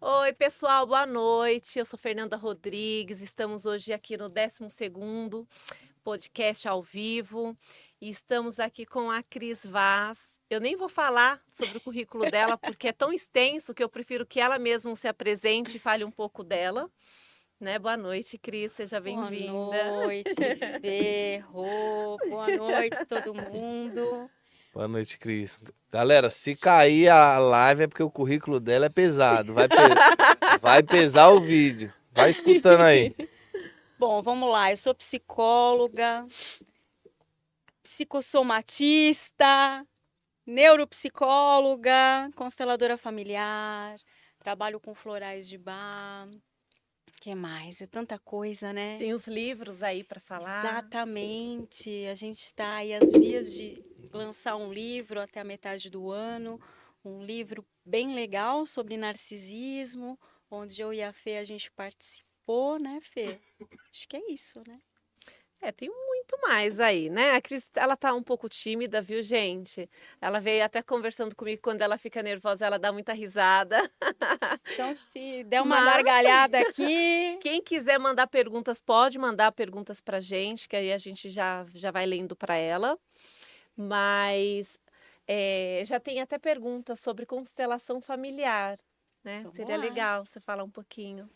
Oi, pessoal, boa noite. Eu sou Fernanda Rodrigues. Estamos hoje aqui no 12º podcast ao vivo e estamos aqui com a Cris Vaz. Eu nem vou falar sobre o currículo dela porque é tão extenso que eu prefiro que ela mesma se apresente e fale um pouco dela. Né? Boa noite, Cris. Seja Boa bem-vinda. noite, Ferro. Boa noite, todo mundo. Boa noite, Cris. Galera, se cair a live é porque o currículo dela é pesado. Vai pesar o vídeo. Vai escutando aí. Bom, vamos lá. Eu sou psicóloga, psicossomatista, neuropsicóloga, consteladora familiar, trabalho com florais de bar. O que mais? É tanta coisa, né? Tem os livros aí para falar. Exatamente. A gente está aí às vias de lançar um livro até a metade do ano, um livro bem legal sobre narcisismo, onde eu e a Fê a gente participou, né, Fê? Acho que é isso, né? Tem muito mais aí, né? A Cris, ela tá um pouco tímida, viu, gente? Ela veio até conversando comigo, quando ela fica nervosa, ela dá muita risada. Então, se der uma Mas gargalhada aqui, quem quiser mandar perguntas, pode mandar perguntas pra gente, que aí a gente já vai lendo para ela. Mas já tem até perguntas sobre constelação familiar, né? Vamos Seria lá. legal você falar um pouquinho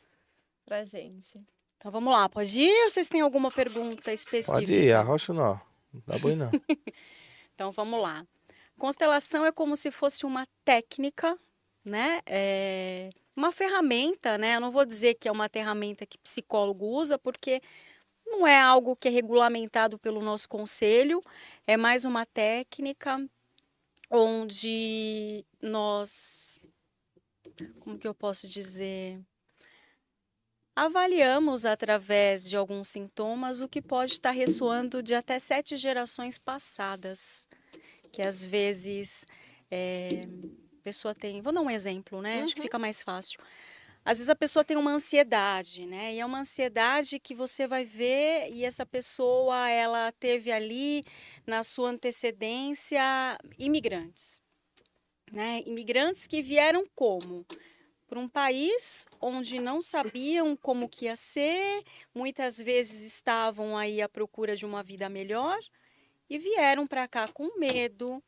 pra gente. Então vamos lá, pode ir ou vocês têm alguma pergunta específica? Pode ir, arrocha não. Não dá boi não. Então vamos lá. Constelação é como se fosse uma técnica, né? Uma ferramenta, né? Eu não vou dizer que é uma ferramenta que psicólogo usa, porque não é algo que é regulamentado pelo nosso conselho, é mais uma técnica onde nós, como que eu posso dizer? Avaliamos através de alguns sintomas o que pode estar ressoando de até 7 gerações passadas. Que às vezes a pessoa tem. Vou dar um exemplo, né? Acho que fica mais fácil. Às vezes a pessoa tem uma ansiedade, né? E é uma ansiedade que você vai ver e essa pessoa, ela teve ali na sua antecedência imigrantes, né? Imigrantes que vieram como? Para um país onde não sabiam como que ia ser, muitas vezes estavam aí à procura de uma vida melhor e vieram para cá com medo,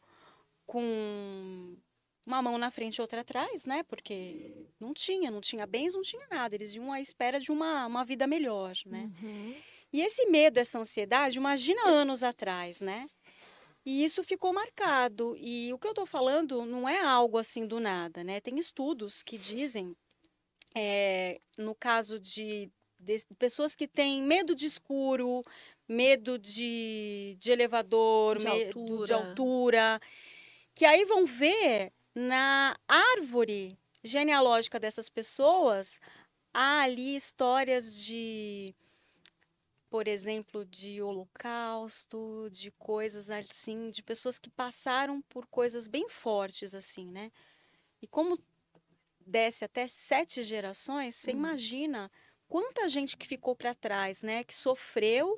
com uma mão na frente e outra atrás, né? Porque não tinha bens, não tinha nada. Eles iam à espera de uma vida melhor, né? E esse medo, essa ansiedade, imagina anos atrás, né? E isso ficou marcado. E o que eu tô falando não é algo assim do nada, né? Tem estudos que dizem, no caso de pessoas que têm medo de escuro, medo de elevador, De medo de altura. altura, que aí vão ver na árvore genealógica dessas pessoas, há ali histórias de, por exemplo, de holocausto, de coisas assim, de pessoas que passaram por coisas bem fortes assim, né? E como desce até 7 gerações, você imagina quanta gente que ficou para trás, né? Que sofreu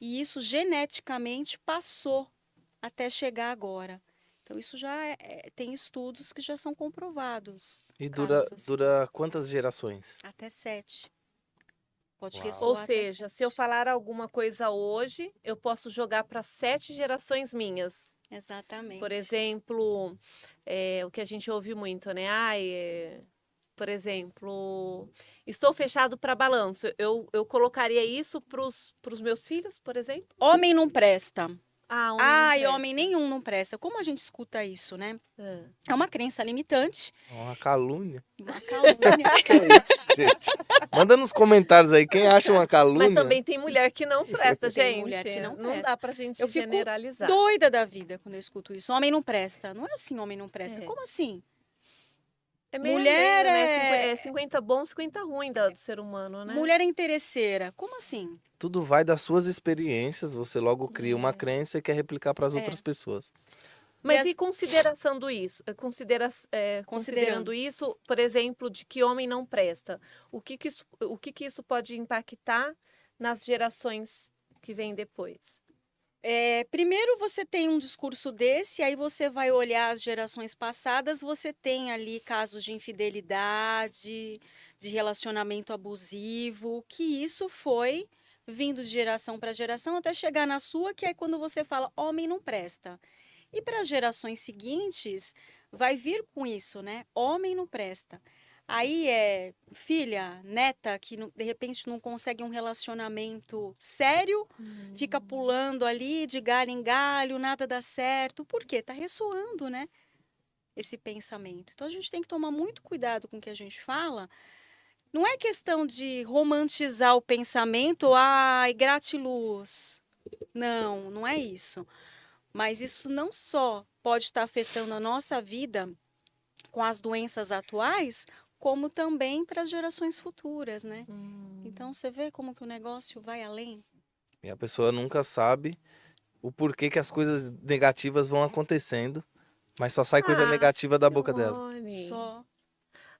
e isso geneticamente passou até chegar agora. Então, isso já tem estudos que já são comprovados. E Casos assim. dura quantas gerações? Até 7. Pode Uau. ressoar Ou até seja, 7. se eu falar alguma coisa hoje, eu posso jogar para 7 gerações minhas. Exatamente. Por exemplo, o que a gente ouve muito, né? Por exemplo, estou fechado para balanço. Eu colocaria isso para os meus filhos, por exemplo? Homem não presta. Homem não Ai, presta. homem nenhum não presta. Como a gente escuta isso, né? Ah. É uma crença limitante. Uma calúnia. Uma calúnia. Que é isso, gente? Manda nos comentários aí quem acha uma calúnia. Mas também tem mulher que não presta, Tem gente. mulher que não Não presta. dá pra gente Eu fico generalizar. doida da vida quando eu escuto isso. Homem não presta. Não é assim, homem não presta. É. Como assim? É meio Mulher meio, né? é... 50 bom, 50 ruim do ser humano, né? Mulher é interesseira. Como assim? Tudo vai das suas experiências, você logo cria uma crença e quer replicar para as outras pessoas. Mas E e considerando isso, considerando isso, por exemplo, de que homem não presta, o que isso pode impactar nas gerações que vêm depois? Primeiro você tem um discurso desse, aí você vai olhar as gerações passadas, você tem ali casos de infidelidade, de relacionamento abusivo, que isso foi vindo de geração para geração até chegar na sua, que é quando você fala, homem não presta. E para as gerações seguintes, vai vir com isso, né? Homem não presta. Aí filha, neta, que de repente não consegue um relacionamento sério, fica pulando ali de galho em galho, nada dá certo. Por quê? Tá ressoando, né? Esse pensamento. Então a gente tem que tomar muito cuidado com o que a gente fala. Não é questão de romantizar o pensamento, ai, gratiluz. Não, não é isso. Mas isso não só pode estar afetando a nossa vida com as doenças atuais, como também para as gerações futuras, né? Então você vê como que o negócio vai além. E a pessoa nunca sabe o porquê que as coisas negativas vão acontecendo, mas só sai coisa negativa da boca dela. Simone. Só.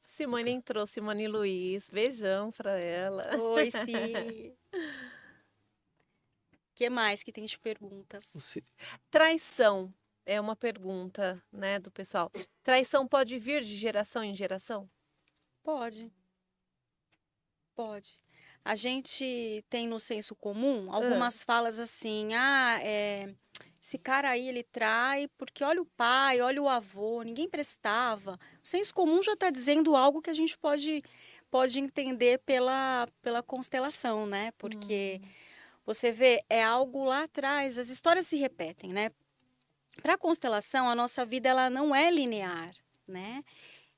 Simone entrou, Simone Luiz. Beijão pra ela. Oi, sim. O que mais que tem de perguntas? Traição é uma pergunta, né, do pessoal. Traição pode vir de geração em geração? Pode. Pode. A gente tem no senso comum algumas falas assim, esse cara aí ele trai porque olha o pai, olha o avô, ninguém prestava. O senso comum já está dizendo algo que a gente pode entender pela constelação, né? Porque você vê, é algo lá atrás, as histórias se repetem, né? Para a constelação, a nossa vida ela não é linear, né?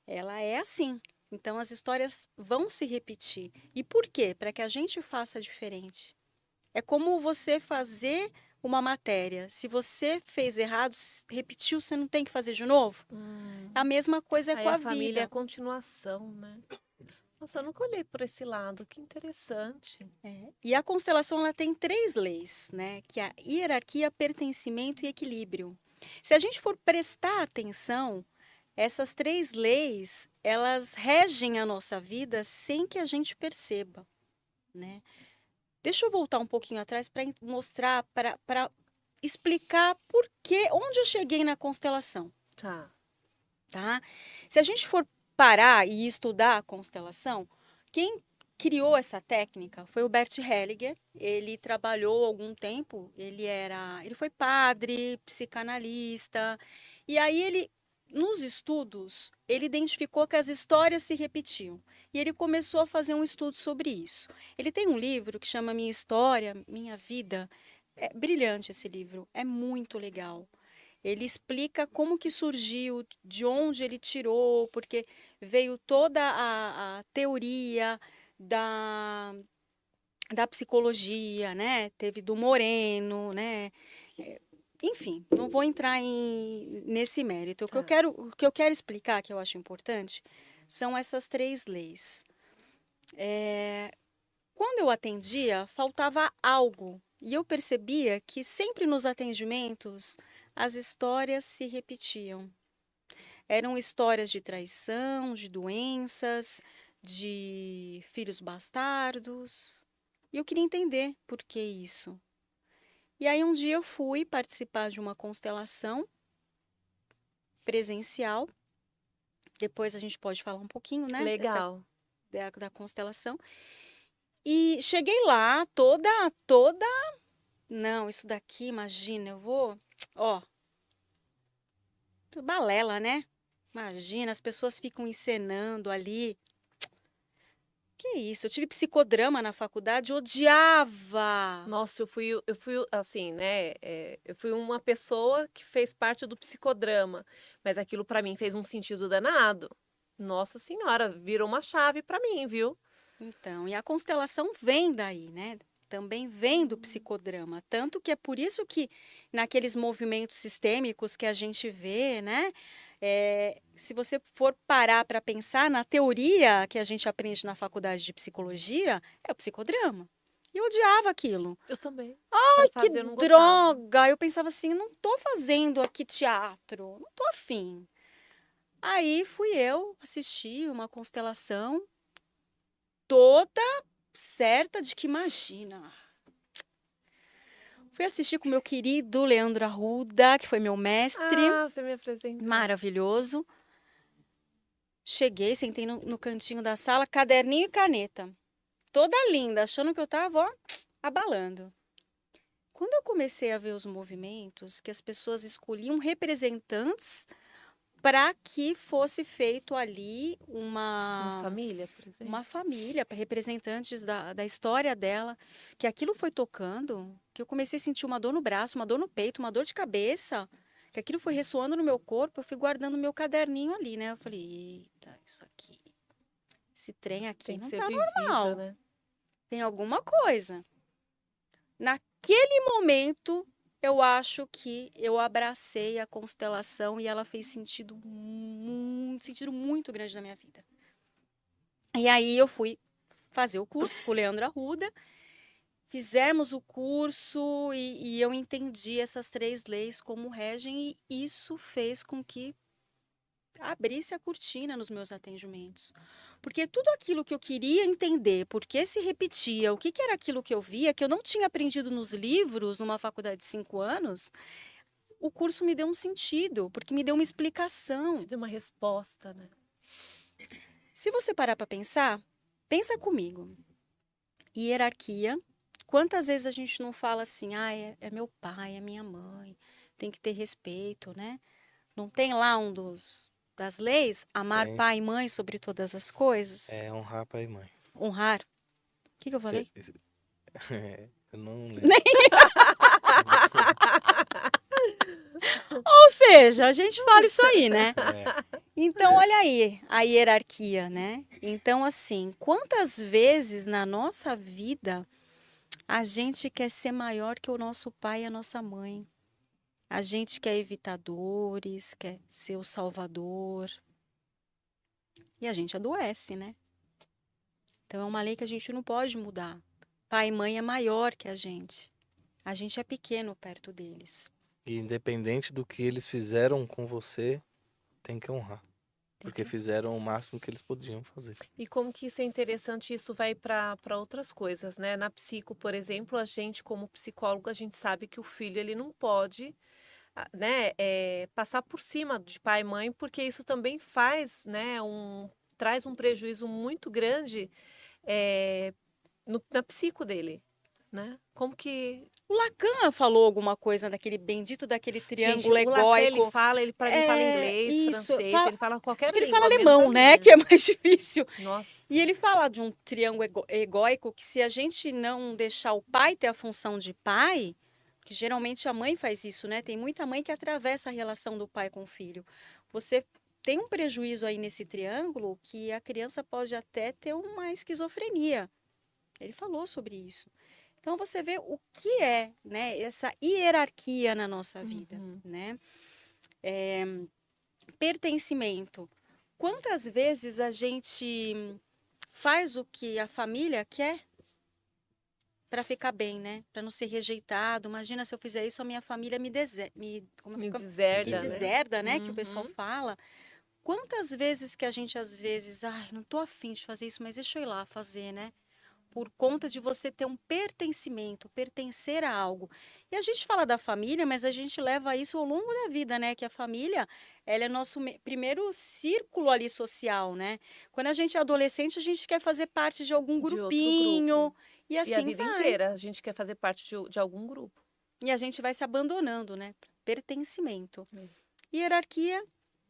Ela é assim. Então as histórias vão se repetir. E por quê? Para que a gente faça diferente. É como você fazer uma matéria. Se você fez errado, repetiu, você não tem que fazer de novo? A mesma coisa Aí com a família vida. é continuação, né? Nossa, eu nunca olhei por esse lado. Que interessante. E a constelação ela tem 3 leis, né? Que é a hierarquia, pertencimento e equilíbrio. Se a gente for prestar atenção, essas 3 leis, elas regem a nossa vida sem que a gente perceba, né? Deixa eu voltar um pouquinho atrás para mostrar, para explicar onde eu cheguei na constelação, tá? Se a gente for parar e estudar a constelação, quem criou essa técnica foi o Bert Hellinger. Ele trabalhou algum tempo, ele foi padre, psicanalista, e aí ele nos estudos, ele identificou que as histórias se repetiam. E ele começou a fazer um estudo sobre isso. Ele tem um livro que chama Minha História, Minha Vida. É brilhante esse livro, é muito legal. Ele explica como que surgiu, de onde ele tirou, porque veio toda a teoria da psicologia, né? Teve do Moreno, né? Enfim, não vou entrar nesse mérito. O que eu quero explicar, que eu acho importante, são essas 3 leis. Quando eu atendia, faltava algo. E eu percebia que sempre nos atendimentos, as histórias se repetiam. Eram histórias de traição, de doenças, de filhos bastardos. E eu queria entender por que isso. E aí um dia eu fui participar de uma constelação presencial. Depois a gente pode falar um pouquinho, né? Legal. Da constelação. E cheguei lá toda... Não, isso daqui, imagina, eu vou... Ó, balela, né? Imagina, as pessoas ficam encenando ali. Que isso? Eu tive psicodrama na faculdade, odiava. Nossa, eu fui assim, né? Eu fui uma pessoa que fez parte do psicodrama, mas aquilo pra mim fez um sentido danado. Nossa Senhora, virou uma chave pra mim, viu? Então, e a constelação vem daí, né? Também vem do psicodrama. Tanto que é por isso que naqueles movimentos sistêmicos que a gente vê, né? Se você for parar para pensar na teoria que a gente aprende na faculdade de psicologia, é o psicodrama. E eu odiava aquilo. Eu também. Ai, Pra que fazer, eu não gostava. droga! Eu pensava assim, não tô fazendo aqui teatro, não tô afim. Aí fui eu assistir uma constelação toda certa de que, imagina, Fui assistir com o meu querido Leandro Arruda, que foi meu mestre, Ah, você me apresentou. maravilhoso. Cheguei, sentei no cantinho da sala, caderninho e caneta. Toda linda, achando que eu tava, ó, abalando. Quando eu comecei a ver os movimentos, que as pessoas escolhiam representantes para que fosse feito ali Uma família, por exemplo. uma família, para representantes da história dela, que aquilo foi tocando, que eu comecei a sentir uma dor no braço, uma dor no peito, uma dor de cabeça, que aquilo foi ressoando no meu corpo, eu fui guardando meu caderninho ali, né? Eu falei, eita, isso aqui, esse trem aqui Tem que não ser tá vivida, normal, né? tem alguma coisa. Naquele momento, eu acho que eu abracei a constelação e ela fez sentido muito grande na minha vida. E aí eu fui fazer o curso com o Leandro Arruda, fizemos o curso e eu entendi essas 3 leis como regem e isso fez com que abrisse a cortina nos meus atendimentos. Porque tudo aquilo que eu queria entender, por que se repetia, o que era aquilo que eu via, que eu não tinha aprendido nos livros, numa faculdade de 5 anos, o curso me deu um sentido, porque me deu uma explicação. Te deu uma resposta, né? Se você parar para pensar, pensa comigo. Hierarquia. Quantas vezes a gente não fala assim, ah, é meu pai, é minha mãe, tem que ter respeito, né? Não tem lá das leis, amar Tem. pai e mãe sobre todas as coisas? É honrar pai e mãe. Honrar. O que eu falei? Eu não lembro. Ou seja, a gente fala isso aí, né? É, Então, olha aí a hierarquia, né? Então, assim, quantas vezes na nossa vida a gente quer ser maior que o nosso pai e a nossa mãe? A gente quer evitar dores, quer ser o salvador. E a gente adoece, né? Então, é uma lei que a gente não pode mudar. Pai e mãe é maior que a gente. A gente é pequeno perto deles. e independente do que eles fizeram com você, tem que honrar. Porque fizeram o máximo que eles podiam fazer. E como que isso é interessante, isso vai para outras coisas, né? Na psico, por exemplo, a gente como psicólogo, a gente sabe que o filho ele não pode, né, passar por cima de pai e mãe, porque isso também faz, né, traz um prejuízo muito grande na psico dele, né? Como que O Lacan falou alguma coisa daquele bendito daquele gente, triângulo o Lacan ele egóico. fala, ele fala inglês, Isso. francês, ele fala qualquer Acho que ele fala língua, menos a alemão, né? minha. Que é mais difícil. Nossa. E ele fala de um triângulo egóico que se a gente não deixar o pai ter a função de pai, que geralmente a mãe faz isso, né? Tem muita mãe que atravessa a relação do pai com o filho. Você tem um prejuízo aí nesse triângulo que a criança pode até ter uma esquizofrenia. Ele falou sobre isso. Então você vê o que é, né, essa hierarquia na nossa vida, Uhum. né? Pertencimento. Quantas vezes a gente faz o que a família quer para ficar bem, né? Para não ser rejeitado. Imagina se eu fizer isso, a minha família me deserda, Me me deserda, né? deserda, né? Que o pessoal Uhum. fala. Quantas vezes que a gente, às vezes, ai, não tô afim de fazer isso, mas deixa eu ir lá fazer, né? Por conta de você ter um pertencimento, pertencer a algo. E a gente fala da família, mas a gente leva isso ao longo da vida, né? Que a família, ela é nosso primeiro círculo ali social, né? Quando a gente é adolescente, a gente quer fazer parte de algum De outro grupinho. grupo. E E a assim vida vai. inteira a gente quer fazer parte de algum grupo. E a gente vai se abandonando, né? Pertencimento. É. Hierarquia,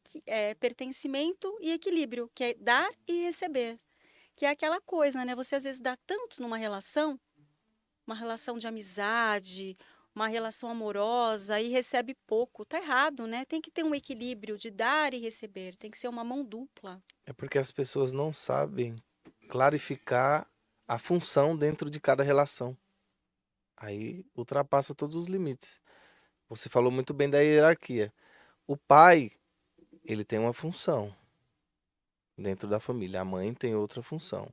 que é pertencimento e equilíbrio, que é dar e receber. Que é aquela coisa, né? Você às vezes dá tanto numa relação, uma relação de amizade, uma relação amorosa e recebe pouco. Tá errado, né? Tem que ter um equilíbrio de dar e receber. Tem que ser uma mão dupla. É porque as pessoas não sabem clarificar a função dentro de cada relação. Aí ultrapassa todos os limites. Você falou muito bem da hierarquia. O pai, ele tem uma função dentro da família. A mãe tem outra função.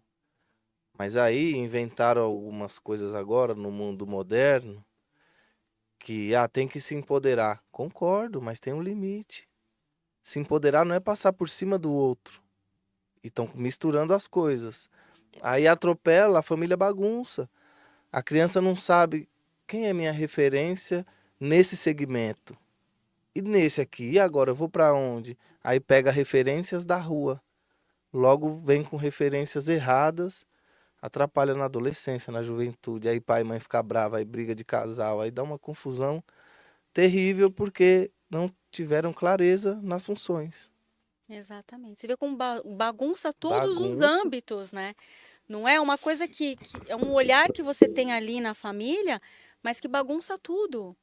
Mas aí inventaram algumas coisas agora no mundo moderno que tem que se empoderar. Concordo, mas tem um limite. Se empoderar não é passar por cima do outro. E estão misturando as coisas. Aí atropela, a família bagunça. A criança não sabe quem é minha referência nesse segmento? E nesse aqui, e agora eu vou para onde? Aí pega referências da rua. Logo vem com referências erradas, atrapalha na adolescência, na juventude. Aí pai e mãe ficam bravos, aí briga de casal, aí dá uma confusão terrível porque não tiveram clareza nas funções. Exatamente. Você vê como bagunça todos os Bagunça. âmbitos, né? Não é uma coisa que é um olhar que você tem ali na família, mas que bagunça tudo,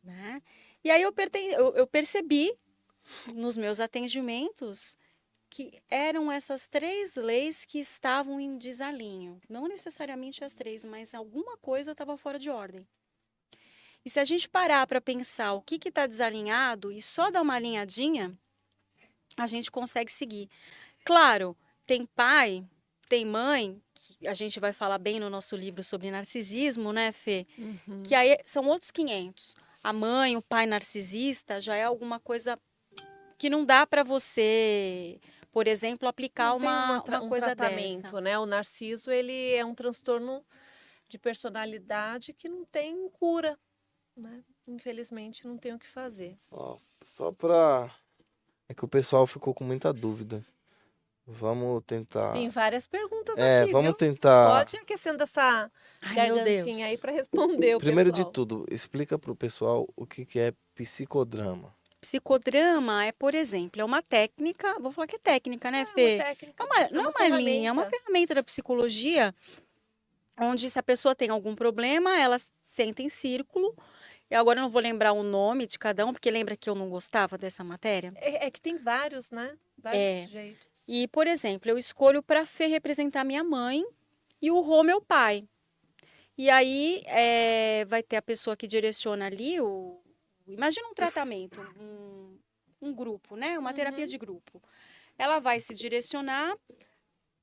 né? E aí eu percebi nos meus atendimentos que eram essas 3 leis que estavam em desalinho. Não necessariamente as 3, mas alguma coisa estava fora de ordem. E se a gente parar para pensar o que está desalinhado e só dar uma alinhadinha, a gente consegue seguir. Claro, tem pai, tem mãe, que a gente vai falar bem no nosso livro sobre narcisismo, né, Fê? Uhum. Que aí são outros 500. A mãe, o pai narcisista já é alguma coisa que não dá para você, por exemplo, aplicar Não tem uma um coisa tratamento, dessa. né? O narciso, ele é um transtorno de personalidade que não tem cura, né? Infelizmente, não tem o que fazer. Ó, só pra. É que o pessoal ficou com muita dúvida. Vamos tentar. Tem várias perguntas aqui, Vamos viu? tentar. Pode ir aquecendo essa Ai, meu gargantinha aí Deus. para responder o Primeiro de pessoal. tudo, explica pro pessoal o que que é psicodrama. Psicodrama é, por exemplo, é uma técnica, vou falar que é técnica, né, É uma Fê? técnica, Não é uma linha, é uma ferramenta. ferramenta da psicologia, onde se a pessoa tem algum problema, ela senta em círculo. Eu agora não vou lembrar o nome de cada um, porque lembra que eu não gostava dessa matéria? É que tem vários, né? Vários jeitos. E, por exemplo, eu escolho para Fê representar minha mãe e o Rô meu pai. E aí vai ter a pessoa que direciona ali imagina um tratamento, um grupo, né? Uma terapia de grupo. Ela vai se direcionar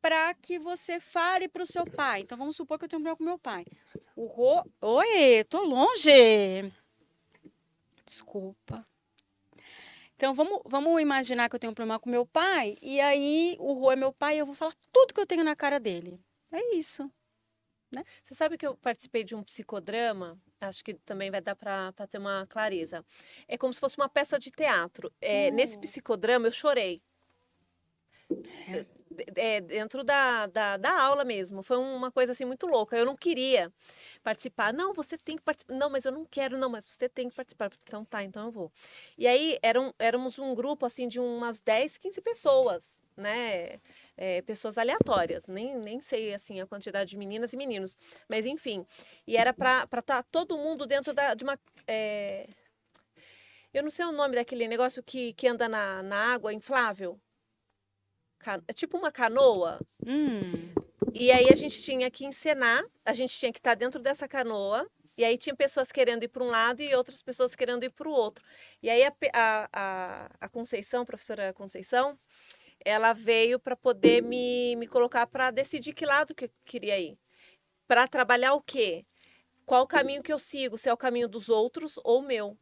para que você fale para o seu pai. Então vamos supor que eu tenho um problema com meu pai. O Rô, oi, tô longe. Desculpa. Então vamos imaginar que eu tenho um problema com meu pai e aí o Rô é meu pai e eu vou falar tudo que eu tenho na cara dele. É isso. Você sabe que eu participei de um psicodrama? Acho que também vai dar para ter uma clareza. É como se fosse uma peça de teatro. Nesse psicodrama eu chorei. Dentro da aula mesmo. Foi uma coisa assim muito louca. Eu não queria participar. Não, você tem que participar. Não, mas eu não quero, não, mas você tem que participar. Então tá, então eu vou. E aí éramos um grupo assim de umas 10, 15 pessoas, né? Pessoas aleatórias. Nem sei assim a quantidade de meninas e meninos. Mas enfim. E era para estar todo mundo dentro de uma. Eu não sei o nome daquele negócio que anda na água inflável. É tipo uma canoa. E aí a gente tinha que encenar, a gente tinha que estar dentro dessa canoa. E aí tinha pessoas querendo ir para um lado e outras pessoas querendo ir para o outro. E aí a Conceição, a professora Conceição, ela veio para poder me colocar para decidir que lado que eu queria ir. Para trabalhar o quê? Qual o caminho que eu sigo? Se é o caminho dos outros ou o meu.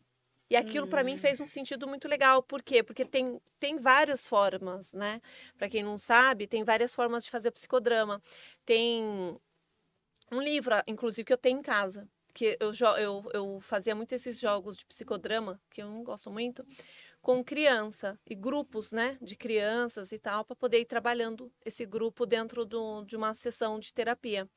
E aquilo para mim fez um sentido muito legal. Por quê? Porque tem várias formas, né? Para quem não sabe, tem várias formas de fazer psicodrama. Tem um livro, inclusive, que eu tenho em casa. Que eu fazia muito esses jogos de psicodrama, que eu não gosto muito, com criança e grupos, né? De crianças e tal, para poder ir trabalhando esse grupo dentro de uma sessão de terapia.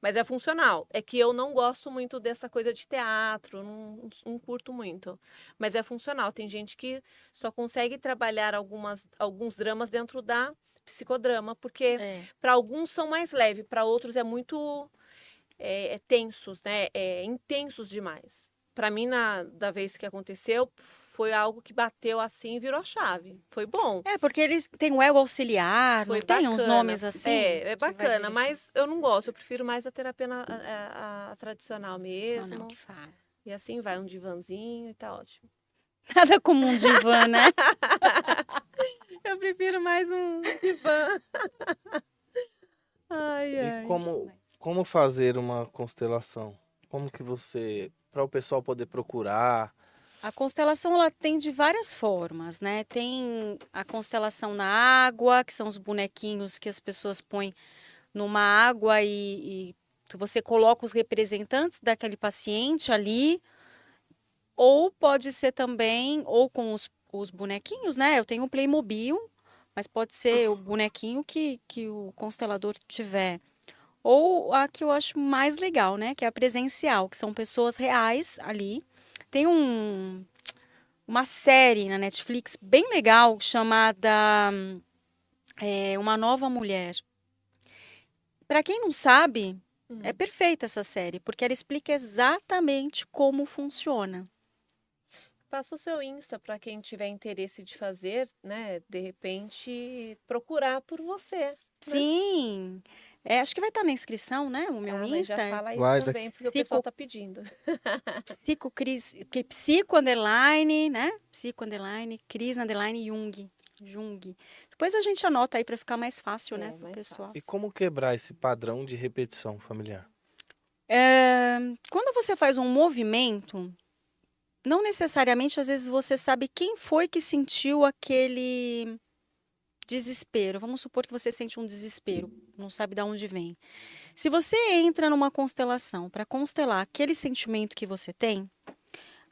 Mas é funcional. É que eu não gosto muito dessa coisa de teatro, não curto muito. Mas é funcional. Tem gente que só consegue trabalhar alguns dramas dentro da psicodrama, porque para alguns são mais leves, para outros é muito tensos, né? Intensos demais. Para mim, da vez que aconteceu, foi algo que bateu assim e virou a chave. Foi bom. Porque eles têm o ego auxiliar, Foi não tem uns bacana. nomes assim? É que vai bacana, direcionar? mas eu não gosto. Eu prefiro mais a terapia a tradicional Tradicional mesmo. que fala. E assim vai, um divanzinho e tá ótimo. Nada como um divã, né? Eu prefiro mais um divã. Ai, E ai. como fazer uma constelação? Como que você, para o pessoal poder procurar? A constelação ela tem de várias formas, né? Tem a constelação na água, que são os bonequinhos que as pessoas põem numa água e momento. Você coloca os representantes daquele paciente ali, ou pode ser também, ou com os bonequinhos, né? Eu tenho o Playmobil, mas pode ser o bonequinho que o constelador tiver. Ou a que eu acho mais legal, né? Que é a presencial, que são pessoas reais ali. Tem uma série na Netflix bem legal chamada Uma Nova Mulher. Para quem não sabe, é perfeita essa série, porque ela explica exatamente como funciona. Passa o seu Insta para quem tiver interesse de fazer, né? De repente, procurar por você. Sim, acho que vai estar na inscrição, né? O meu Mas já Insta é fala aí Vai, também, porque o pessoal Psico, tá pedindo. Psico underline, né? Psico underline, Cris underline Jung. Depois a gente anota aí para ficar mais fácil, né, pro Mais pessoal. E fácil. como quebrar esse padrão de repetição familiar? Quando você faz um movimento, não necessariamente, às vezes, você sabe quem foi que sentiu aquele desespero. Vamos supor que você sente um desespero, não sabe de onde vem. Se você entra numa constelação para constelar aquele sentimento que você tem,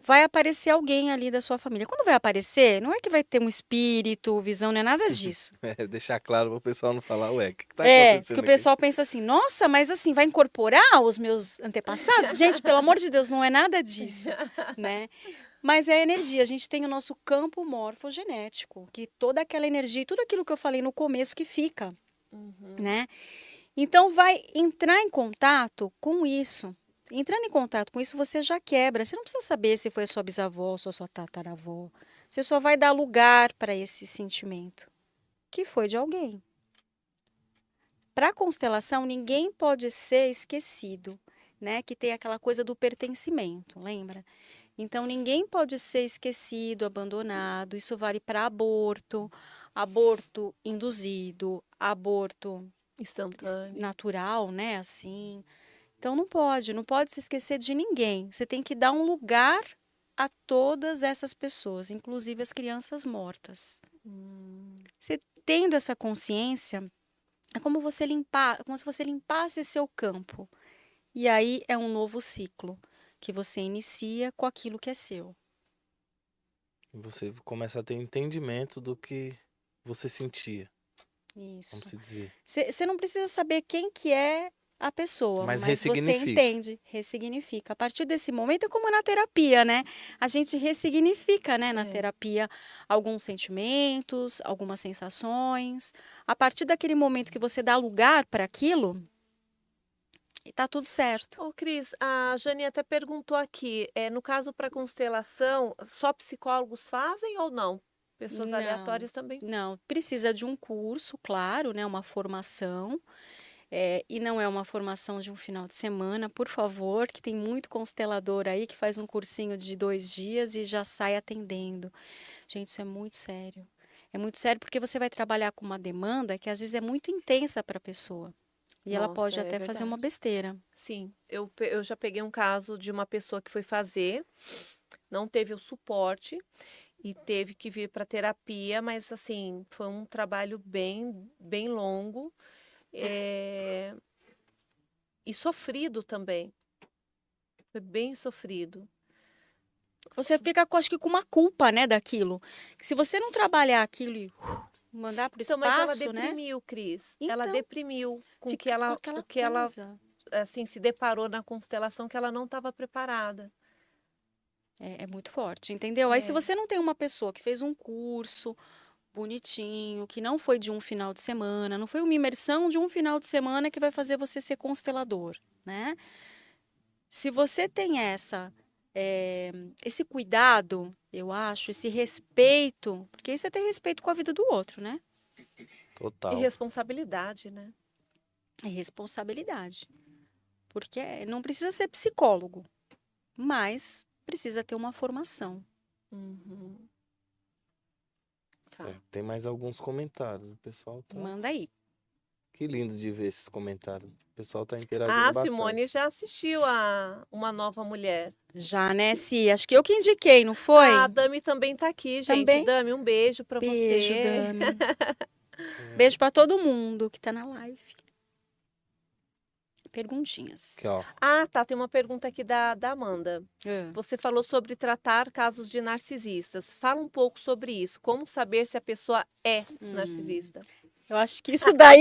vai aparecer alguém ali da sua família. Quando vai aparecer, não é que vai ter um espírito, visão, não é nada disso. Deixar claro para o pessoal não falar, ué, o que tá Que o acontecendo aqui? pessoal pensa assim, nossa, mas assim, vai incorporar os meus antepassados? Gente, pelo amor de Deus, não é nada disso, né? Mas é energia, a gente tem o nosso campo morfogenético, que toda aquela energia, tudo aquilo que eu falei no começo que fica, né? Então vai entrar em contato com isso. Entrando em contato com isso, você já quebra. Você não precisa saber se foi a sua bisavó, se foi a sua tataravó. Você só vai dar lugar para esse sentimento, que foi de alguém. Para a constelação, ninguém pode ser esquecido, né? Que tem aquela coisa do pertencimento, lembra? Então, ninguém pode ser esquecido, abandonado. Isso vale para aborto, aborto induzido, aborto Instantâneo. natural, né? Assim. Então, não pode se esquecer de ninguém. Você tem que dar um lugar a todas essas pessoas, inclusive as crianças mortas. Você tendo essa consciência, é como você limpar, como se você limpasse seu campo. E aí é um novo ciclo que você inicia com aquilo que é seu. E você começa a ter entendimento do que você sentia, Isso. vamos se dizer. Você não precisa saber quem que é a pessoa, Mas mas você ressignifica. entende, ressignifica. A partir desse momento é como na terapia, né? A gente ressignifica, né, na terapia alguns sentimentos, algumas sensações. A partir daquele momento que você dá lugar para aquilo, e tá tudo certo. Ô, Cris, a Jane até perguntou aqui, no caso para constelação, só psicólogos fazem ou não? Pessoas aleatórias também? Não, precisa de um curso, claro, né, uma formação. E não é uma formação de um final de semana, por favor, que tem muito constelador aí que faz um cursinho de 2 dias e já sai atendendo. Gente, isso é muito sério. É muito sério porque você vai trabalhar com uma demanda que às vezes é muito intensa para a pessoa. E ela pode Nossa, é até fazer uma verdade. besteira. Sim, eu já peguei um caso de uma pessoa que foi fazer, não teve o suporte e teve que vir para terapia, mas assim, foi um trabalho bem longo. E sofrido também. Foi bem sofrido. Você fica, acho que, com uma culpa, né, daquilo. Que se você não trabalhar aquilo e mandar para o Então, mas ela espaço, né? deprimiu, Cris. Ela Então, deprimiu com fica que ela, com aquela o que ela coisa. assim, se deparou na constelação que ela não estava preparada. É muito forte, entendeu? Aí, se É. você não tem uma pessoa que fez um curso bonitinho, que não foi de um final de semana, não foi uma imersão de um final de semana que vai fazer você ser constelador, né? Se você tem esse cuidado, eu acho, esse respeito, porque isso é ter respeito com a vida do outro, né? E Total. responsabilidade, né? É responsabilidade. Porque não precisa ser psicólogo, mas precisa ter uma formação. Uhum. Tá. Tem mais alguns comentários. O pessoal tá. Manda aí. Que lindo de ver esses comentários. O pessoal tá interagindo A bastante. Simone já assistiu a Uma Nova Mulher. Já, né, Si? Acho que eu que indiquei, não foi? A Dami também tá aqui, gente. Também? Dami, um beijo para Beijo, você. Dami. Beijo pra todo mundo que tá na live. perguntinhas. Aqui, ó. Ah, tá. Tem uma pergunta aqui da Amanda. Ah. Você falou sobre tratar casos de narcisistas. Fala um pouco sobre isso. Como saber se a pessoa é narcisista? Eu acho que isso daí,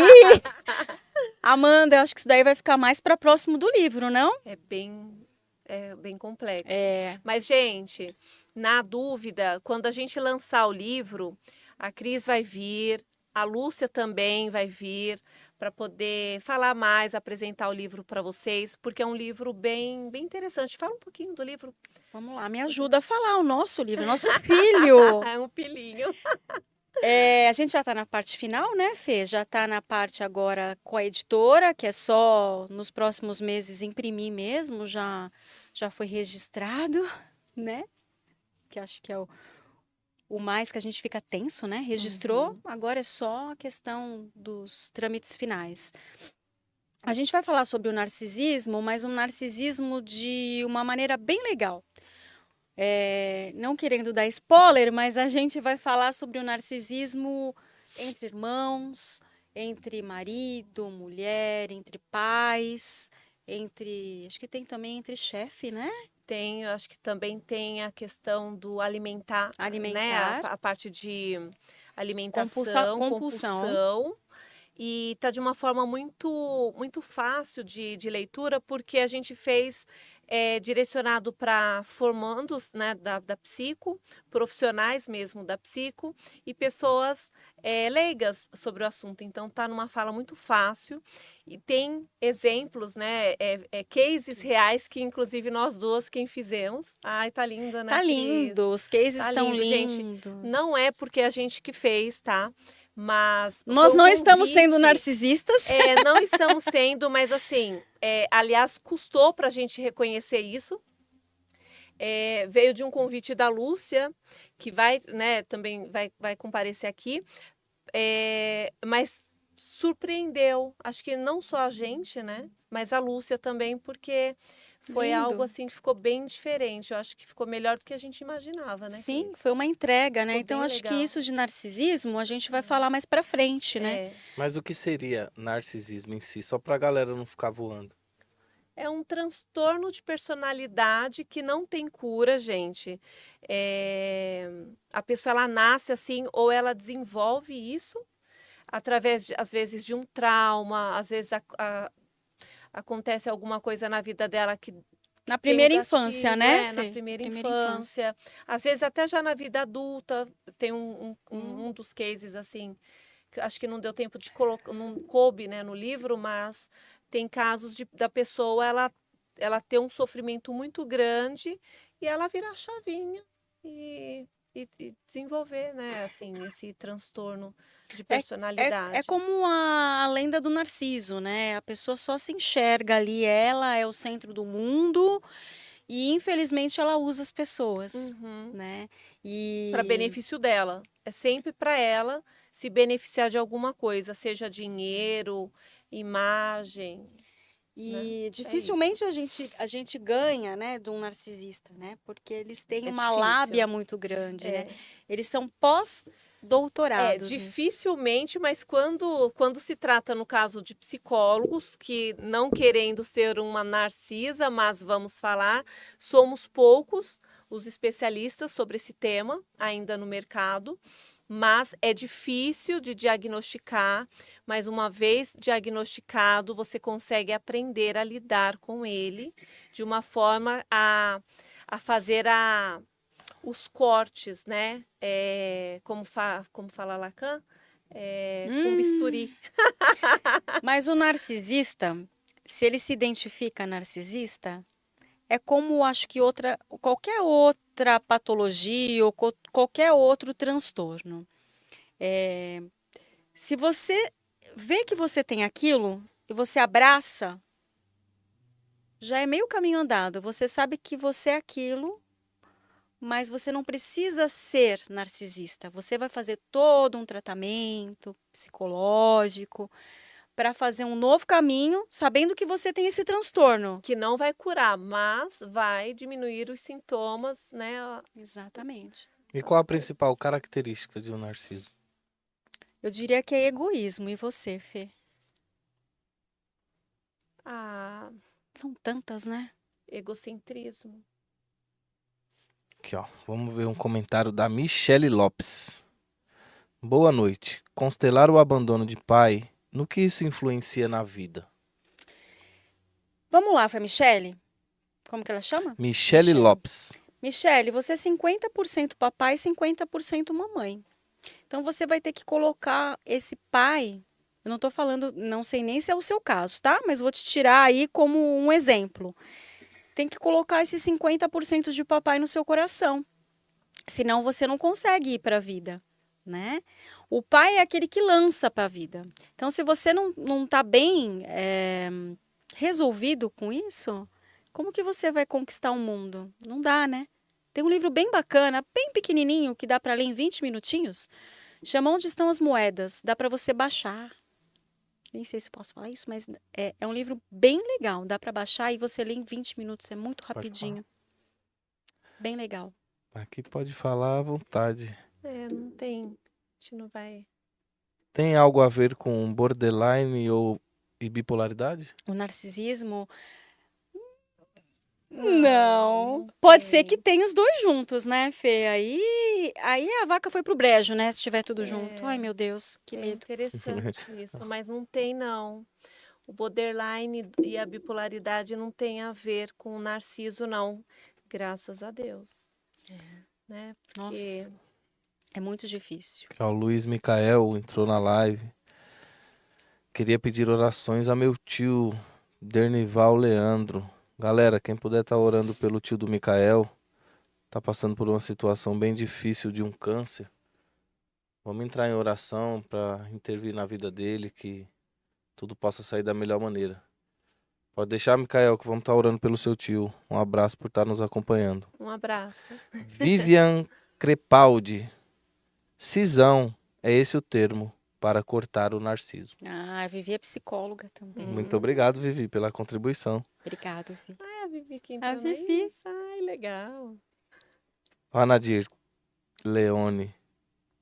Amanda, eu acho que isso daí vai ficar mais para próximo do livro, não? É bem complexo. É. Mas, gente, na dúvida, quando a gente lançar o livro, a Cris vai vir, a Lúcia também vai vir para poder falar mais, apresentar o livro para vocês, porque é um livro bem interessante. Fala um pouquinho do livro. Vamos lá, me ajuda a falar o nosso livro, nosso filho. É um pilinho. A gente já está na parte final, né, Fê? Já está na parte agora com a editora, que é só nos próximos meses imprimir mesmo, já foi registrado, né? Que acho que é o mais que a gente fica tenso, né? Registrou, agora é só a questão dos trâmites finais. A gente vai falar sobre o narcisismo, mas um narcisismo de uma maneira bem legal. Não querendo dar spoiler, mas a gente vai falar sobre o narcisismo entre irmãos, entre marido, mulher, entre pais, acho que tem também entre chefe, né? Tem, eu acho que também tem a questão do alimentar, né? Alimentar. A parte de alimentação, compulsão. E tá de uma forma muito fácil de leitura, porque a gente fez direcionado para formandos, né, da psico, profissionais mesmo da psico e pessoas leigas sobre o assunto. Então tá numa fala muito fácil e tem exemplos, né, cases reais que inclusive nós duas quem fizemos. Ai, tá lindo, né, Tá Cris? lindo, os cases Tá estão lindo, gente. lindos. Não é porque a gente que fez, tá? Mas nós foi um não estamos convite. sendo narcisistas. Não estamos sendo, mas assim, aliás, custou para a gente reconhecer isso. Veio de um convite da Lúcia, que vai, né, também vai comparecer aqui, mas surpreendeu, acho que não só a gente, né, mas a Lúcia também, porque foi Lindo. algo assim que ficou bem diferente. Eu acho que ficou melhor do que a gente imaginava, né? Sim, Cris? foi uma entrega, né? Ficou Então bem acho legal. que isso de narcisismo a gente vai falar mais pra frente, né? Mas o que seria narcisismo em si? Só pra galera não ficar voando. É um transtorno de personalidade que não tem cura, gente. A pessoa ela nasce assim ou ela desenvolve isso através, às vezes, de um trauma, às vezes acontece alguma coisa na vida dela que Na tem um primeira infância, gatilho, né, na Fê? primeira Primeira infância. Às vezes até já na vida adulta. Tem um dos cases assim, que acho que não deu tempo de colocar, não coube, né, no livro, mas tem casos da pessoa ela ter um sofrimento muito grande e ela virar a chavinha e desenvolver, né, assim, esse transtorno de personalidade. É como a lenda do Narciso, né? A pessoa só se enxerga ali, ela é o centro do mundo e infelizmente ela usa as pessoas, né? Para benefício dela. É sempre para ela se beneficiar de alguma coisa, seja dinheiro, imagem. E né? dificilmente a gente ganha, né, de um narcisista, né? Porque eles têm uma difícil. lábia muito grande, né? Eles são pós-doutorados. Dificilmente, mas quando se trata, no caso de psicólogos, que não querendo ser uma narcisa, mas vamos falar, somos poucos os especialistas sobre esse tema ainda no mercado. Mas é difícil de diagnosticar, mas uma vez diagnosticado, você consegue aprender a lidar com ele de uma forma a fazer os cortes, né? Como fala Lacan? Com bisturi. Mas o narcisista, se ele se identifica narcisista, é como acho que qualquer outra patologia ou qualquer outro transtorno. Se você vê que você tem aquilo e você abraça, já é meio caminho andado. Você sabe que você é aquilo, mas você não precisa ser narcisista. Você vai fazer todo um tratamento psicológico para fazer um novo caminho, sabendo que você tem esse transtorno. Que não vai curar, mas vai diminuir os sintomas, né? Exatamente. E qual a principal característica de um narciso? Eu diria que é egoísmo. E você, Fê? Ah, São tantas, né? egocentrismo. Aqui, ó. Vamos ver um comentário da Michele Lopes. Boa noite. Constelar o abandono de pai, no que isso influencia na vida? Vamos lá, foi a Michele? Como que ela chama? Michele Michele. Lopes. Michele, você é 50% papai e 50% mamãe. Então você vai ter que colocar esse pai. Eu não tô falando, não sei nem se é o seu caso, tá? Mas vou te tirar aí como um exemplo. Tem que colocar esses 50% de papai no seu coração. Senão você não consegue ir para a vida, né? O pai é aquele que lança para a vida. Então, se você não tá bem resolvido com isso, como que você vai conquistar o mundo? Não dá, né? Tem um livro bem bacana, bem pequenininho, que dá para ler em 20 minutinhos. Chama Onde Estão as Moedas. Dá para você baixar. Nem sei se posso falar isso, mas é um livro bem legal. Dá para baixar e você lê em 20 minutos. É muito Pode rapidinho. Bem legal. Aqui pode falar à vontade. Não tem. A gente não vai. Tem algo a ver com borderline e bipolaridade? O narcisismo. Não Pode ser que tem. tenha os dois juntos, né, Fê? Aí a vaca foi pro brejo, né? Se tiver tudo junto. Ai, meu Deus, que É medo. interessante isso, mas não tem, não. O borderline e a bipolaridade não tem a ver com o narciso, não. Graças a Deus. Né? Nossa, Porque é muito difícil. Ó, o Luiz Micael entrou na live. Queria pedir orações a meu tio, Dernival Leandro. Galera, quem puder estar orando pelo tio do Micael, tá passando por uma situação bem difícil de um câncer. Vamos entrar em oração para intervir na vida dele, que tudo possa sair da melhor maneira. Pode deixar, Micael, que vamos estar orando pelo seu tio. Um abraço por estar nos acompanhando. um abraço. Vivian Crepaldi. Cisão, é esse o termo para cortar o narciso. Ah, a Vivi é psicóloga também. Muito obrigado, Vivi, pela contribuição. Obrigado, Vi. Ah, a Vivi que A entrou Vivi. nisso. Ai, legal. Ó, Nadir Leone,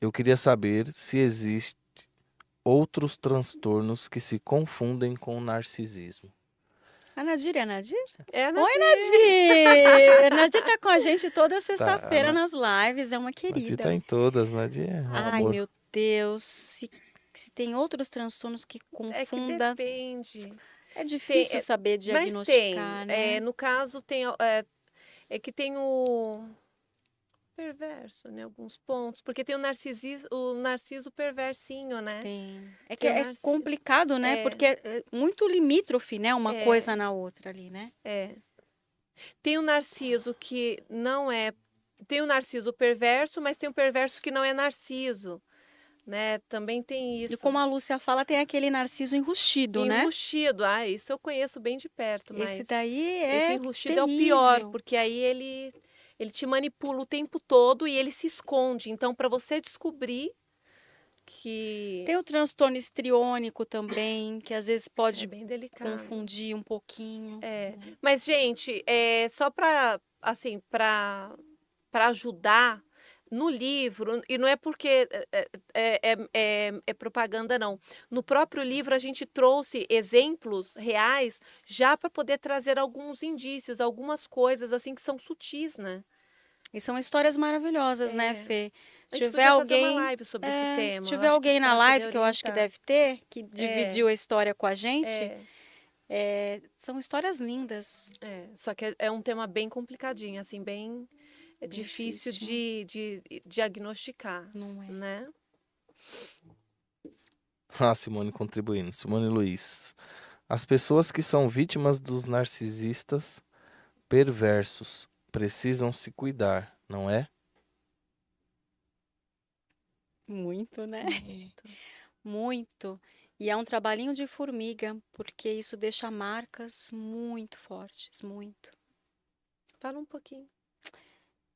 eu queria saber se existe outros transtornos que se confundem com o narcisismo. A Nadir é a Nadir? É a Oi, Nadir. Nadir! A Nadir tá com a gente toda sexta-feira Tá, nas lives, é uma Nadir querida. tá em todas, Nadir é um Ai, amor. meu Deus, se tem outros transtornos que É que confunda, depende. é difícil saber Mas tem. diagnosticar, né? No caso, tem. É que tem o perverso, né? Alguns pontos. Porque tem o narciso perversinho, né? Tem. É que Tem o é complicado, né? É. Porque é muito limítrofe, né? Uma É. coisa na outra ali, né? Tem o narciso que não é. Tem o narciso perverso, mas tem o perverso que não é narciso. Né? Também tem isso. E como a Lúcia fala, tem aquele narciso enrustido, né? Enrustido. Isso eu conheço bem de perto, mas Esse daí esse é enrustido é o pior, terrível. porque aí ele te manipula o tempo todo e ele se esconde. Então, para você descobrir que Tem o transtorno histriônico também, que às vezes é pode bem delicado. confundir um pouquinho. Mas, gente, só para assim, para ajudar no livro, e não é porque é propaganda, não. No próprio livro, a gente trouxe exemplos reais já para poder trazer alguns indícios, algumas coisas assim que são sutis, né? E são histórias maravilhosas, né, Fê? A Se gente tiver podia fazer uma alguém, live sobre esse tema. se eu tiver acho alguém na pra live, poder que eu acho que orientar. deve ter, que dividiu a história com a gente, É, são histórias lindas. só que é um tema bem complicadinho, assim, bem difícil de diagnosticar, Não é? né? Ah, Simone contribuindo. Simone Luiz. As pessoas que são vítimas dos narcisistas perversos precisam se cuidar, não é? Muito, né? Muito. Muito. E é um trabalhinho de formiga, porque isso deixa marcas muito fortes, muito. Fala um pouquinho.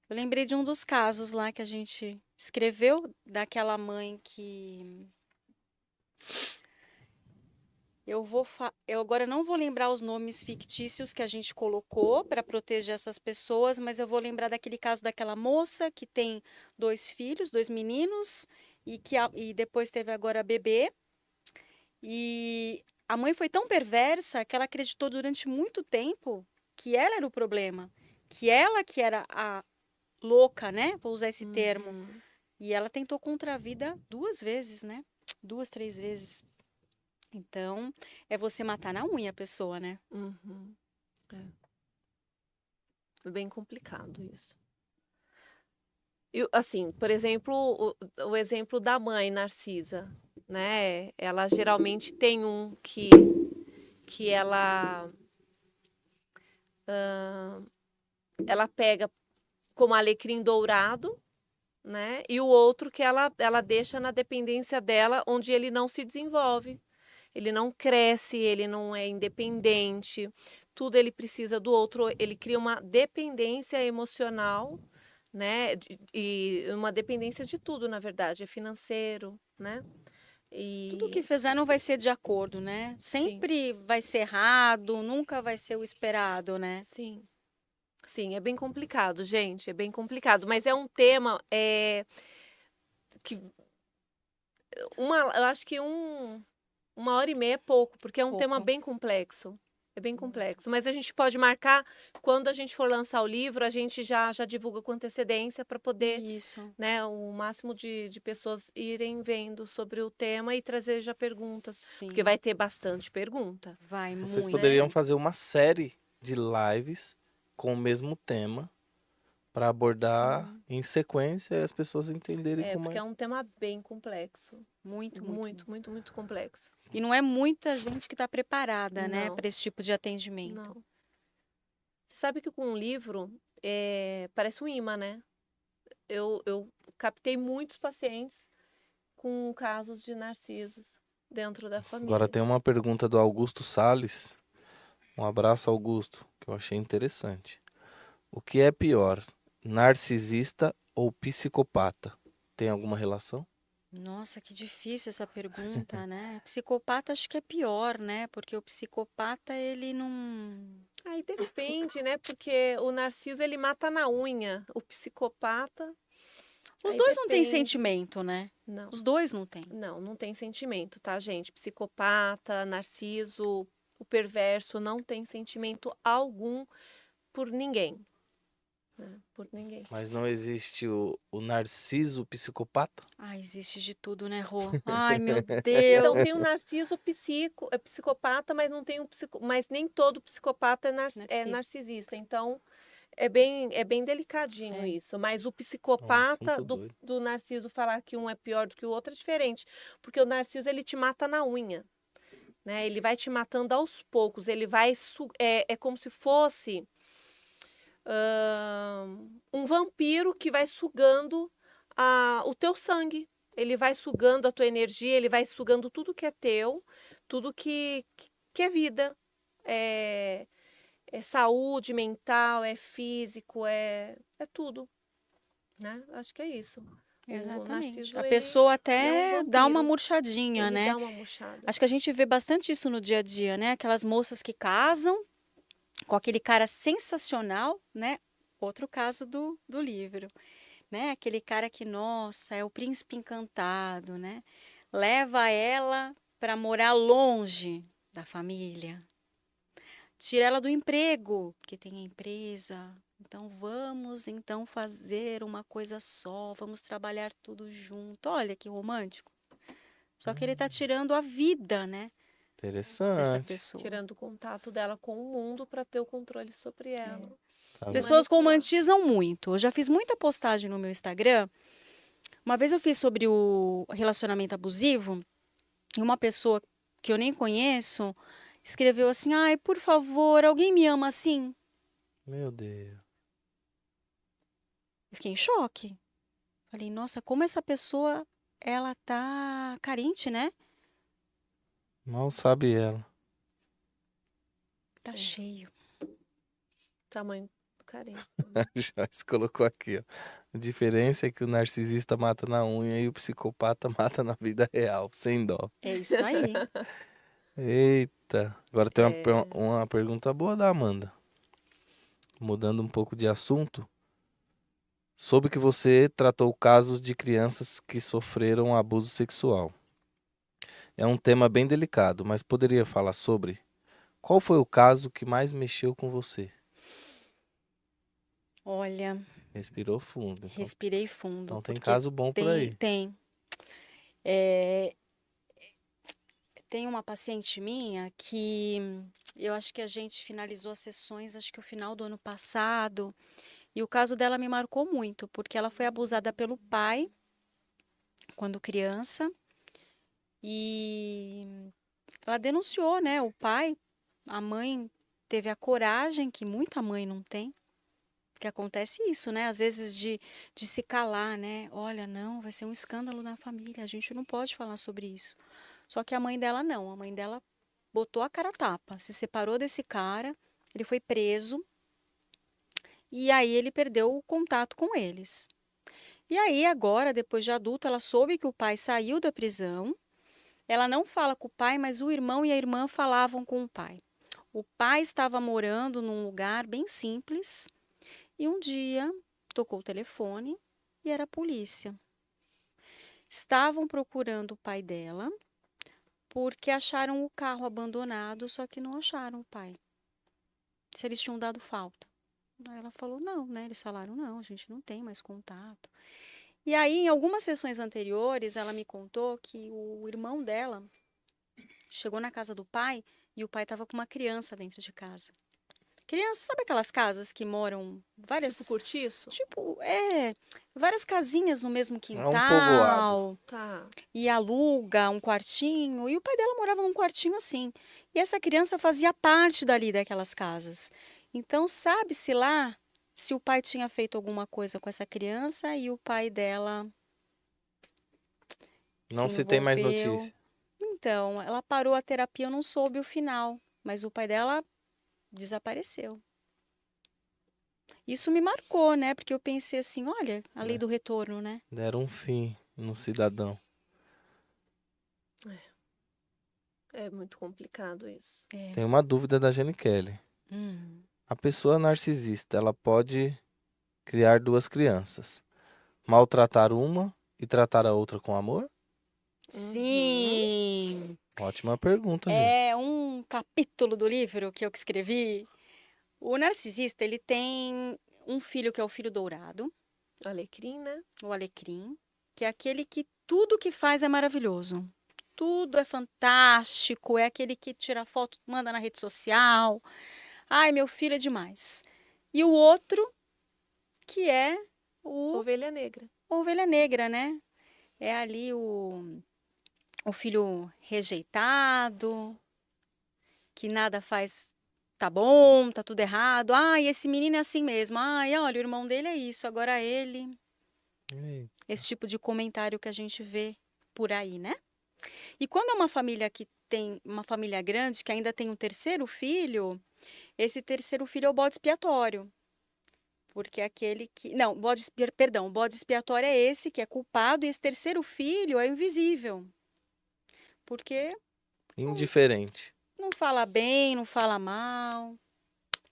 Eu lembrei de um dos casos lá que a gente escreveu, daquela mãe que eu agora não vou lembrar os nomes fictícios que a gente colocou para proteger essas pessoas, mas eu vou lembrar daquele caso daquela moça que tem 2 filhos, 2 meninos, e depois teve agora bebê. E a mãe foi tão perversa que ela acreditou durante muito tempo que ela era o problema, que ela que era a louca, né? Vou usar esse termo. Uhum. E ela tentou contra a vida 2 vezes, né? 2, 3 vezes. Então, é você matar na unha a pessoa, né? Uhum. É bem complicado isso. E, assim, por exemplo, o exemplo da mãe, Narcisa, né? Ela geralmente tem um que ela pega como alecrim dourado, né? E o outro que ela deixa na dependência dela, onde ele não se desenvolve, ele não cresce, ele não é independente, tudo ele precisa do outro, ele cria uma dependência emocional, né? E uma dependência de tudo, na verdade, é financeiro, né? Tudo que E fizer não vai ser de acordo, né? sim, Sempre vai ser errado, nunca vai ser o esperado, né? sim. Sim, é bem complicado, gente, é bem complicado, mas é um tema que eu acho que uma hora e meia é pouco, porque é um tema Pouco. bem complexo. É bem complexo. Mas a gente pode marcar, quando a gente for lançar o livro, a gente já divulga com antecedência para poder, Isso. né, o máximo de pessoas irem vendo sobre o tema e trazer já perguntas. Porque Sim, vai ter bastante pergunta. vai Vocês muito. poderiam Né? fazer uma série de lives com o mesmo tema para abordar Sim. em sequência e as pessoas entenderem É, com porque é mais. um tema bem complexo. Muito, muito, Muito, muito. muito, muito complexo. E não é muita gente que está preparada, né, Não, para esse tipo de atendimento. não. Você sabe que com um livro, parece um imã, né? Eu captei muitos pacientes com casos de narcisos dentro da Agora família. tem uma pergunta do Augusto Sales. Um abraço, Augusto, que eu achei interessante. O que é pior, narcisista ou psicopata? Tem alguma relação? Nossa, que difícil essa pergunta, né? Psicopata acho que é pior, né? Porque o psicopata, ele não. Aí depende, né? Porque o narciso ele mata na unha, o psicopata, Os aí dois não têm depende. sentimento, né? Não, Os dois não têm. não tem sentimento, tá, gente? Psicopata, narciso, o perverso não tem sentimento algum por ninguém, né? Por ninguém. Mas não existe o narciso psicopata? Ah, existe de tudo, né, Rô? Ai, meu Então Deus. tem o narciso é psicopata, mas não tem mas nem todo psicopata é Narciso. narcisista. Então é bem delicadinho É. isso. Mas o É um psicopata assunto doido. do narciso falar que um é pior do que o outro é diferente, porque o narciso ele te mata na unha, né? Ele vai te matando aos poucos. Ele vai é como se fosse um vampiro que vai sugando o teu sangue. Ele vai sugando a tua energia, ele vai sugando tudo que é teu, tudo que é vida. É, é saúde mental, é físico, é tudo, né? Acho que é isso. O Exatamente. narciso, A pessoa ele é um até dá uma vampiro. murchadinha, Ele né? dá uma murchada. Acho que a gente vê bastante isso no dia a dia, né? Aquelas moças que casam com aquele cara sensacional, né? Outro caso do livro, né? Aquele cara que, nossa, é o príncipe encantado, né? Leva ela para morar longe da família. Tira ela do emprego, porque tem a empresa. Então vamos então fazer uma coisa só, vamos trabalhar tudo junto. Olha que romântico. Só que ele tá tirando a vida, né, dessa Interessante. pessoa. Tirando o contato dela com o mundo para ter o controle sobre ela. Tá As E vendo? pessoas manipular. romantizam muito. Eu já fiz muita postagem no meu Instagram. Uma vez eu fiz sobre o relacionamento abusivo e uma pessoa que eu nem conheço escreveu assim: "Ai, por favor, alguém me ama assim?" Meu Deus. Eu fiquei em choque. Falei: "Nossa, como essa pessoa ela tá carente, né? Mal sabe ela. Tá É. cheio." Tamanho do carente. Já se colocou aqui, ó. A diferença é que o narcisista mata na unha e o psicopata mata na vida real, sem dó. É isso aí. Eita. Agora tem É, uma pergunta boa da Amanda. Mudando um pouco de assunto. Soube que você tratou casos de crianças que sofreram abuso sexual. É um tema bem delicado, mas poderia falar sobre? Qual foi o caso que mais mexeu com você? Olha, Respirou fundo. respirei fundo, Então tem porque caso bom por tem, aí. tem. É, tem uma paciente minha que eu acho que a gente finalizou as sessões, acho que o final do ano passado, e o caso dela me marcou muito, porque ela foi abusada pelo pai quando criança, e ela denunciou, né, o pai, a mãe teve a coragem que muita mãe não tem, porque acontece isso, né, às vezes de se calar, né, olha, não, vai ser um escândalo na família, a gente não pode falar sobre isso. Só que a mãe dela não, a mãe dela botou a cara a tapa, se separou desse cara, ele foi preso, e aí ele perdeu o contato com eles. E aí agora, depois de adulta, ela soube que o pai saiu da prisão. Ela não fala com o pai, mas o irmão e a irmã falavam com o pai. O pai estava morando num lugar bem simples e um dia tocou o telefone e era a polícia. Estavam procurando o pai dela porque acharam o carro abandonado, só que não acharam o pai. Se eles tinham dado falta. Aí ela falou, não, né? Eles falaram, não, a gente não tem mais contato. E aí, em algumas sessões anteriores, ela me contou que o irmão dela chegou na casa do pai e o pai estava com uma criança dentro de casa. Criança, sabe aquelas casas que moram Tipo várias, cortiço? várias casinhas no mesmo É um povoado. quintal Tá. e aluga um quartinho e o pai dela morava num quartinho assim. E essa criança fazia parte dali daquelas casas. Então, sabe-se lá se o pai tinha feito alguma coisa com essa criança e o pai dela se Não se tem mais envolveu. notícia. Então, ela parou a terapia, eu não soube o final, mas o pai dela desapareceu. Isso me marcou, né? Porque eu pensei assim, olha, a lei É. do retorno, né? Deram um fim no cidadão. É muito complicado isso. É. Tem uma dúvida da Jenny Kelly. Hum. A pessoa narcisista, ela pode criar duas crianças, maltratar uma e tratar a outra com amor? Sim! Ótima pergunta, Gê. É um capítulo do livro que eu que escrevi. O narcisista, ele tem um filho que é o filho dourado, Alecrim, né? o alecrim, que é aquele que tudo que faz é maravilhoso. Tudo é fantástico, é aquele que tira foto, manda na rede social. Ai, meu filho é demais. E o outro, que é o Ovelha negra. ovelha negra, né? É ali o filho rejeitado, que nada faz, tá bom, tá tudo errado. Ai, esse menino é assim mesmo. Ai, olha, o irmão dele é isso, agora ele. Ei, Esse tipo de comentário que a gente vê por aí, né? E quando é uma família que tem uma família grande, que ainda tem um terceiro filho, esse terceiro filho é o bode expiatório. Porque é aquele que. Não, perdão, o bode expiatório é esse que é culpado, e esse terceiro filho é o invisível. Porque indiferente. não fala bem, não fala mal.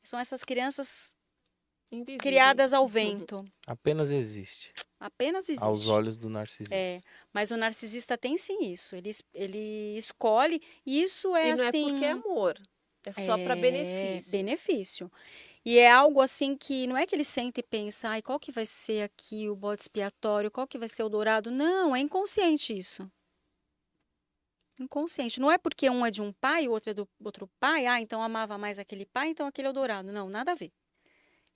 São essas crianças Invisíveis. criadas ao vento. Apenas existe. Apenas Aos existe. olhos do narcisista. É, mas o narcisista tem sim isso. Ele escolhe, e isso é E não é assim. porque é amor. É só para benefícios. Benefício. E é algo assim que não é que ele senta e pensa, ai, qual que vai ser aqui o bode expiatório, qual que vai ser o dourado? Não, é inconsciente isso. Inconsciente. Não é porque um é de um pai, o outro é do outro pai, ah, então amava mais aquele pai, então aquele é o dourado. Não, nada a ver.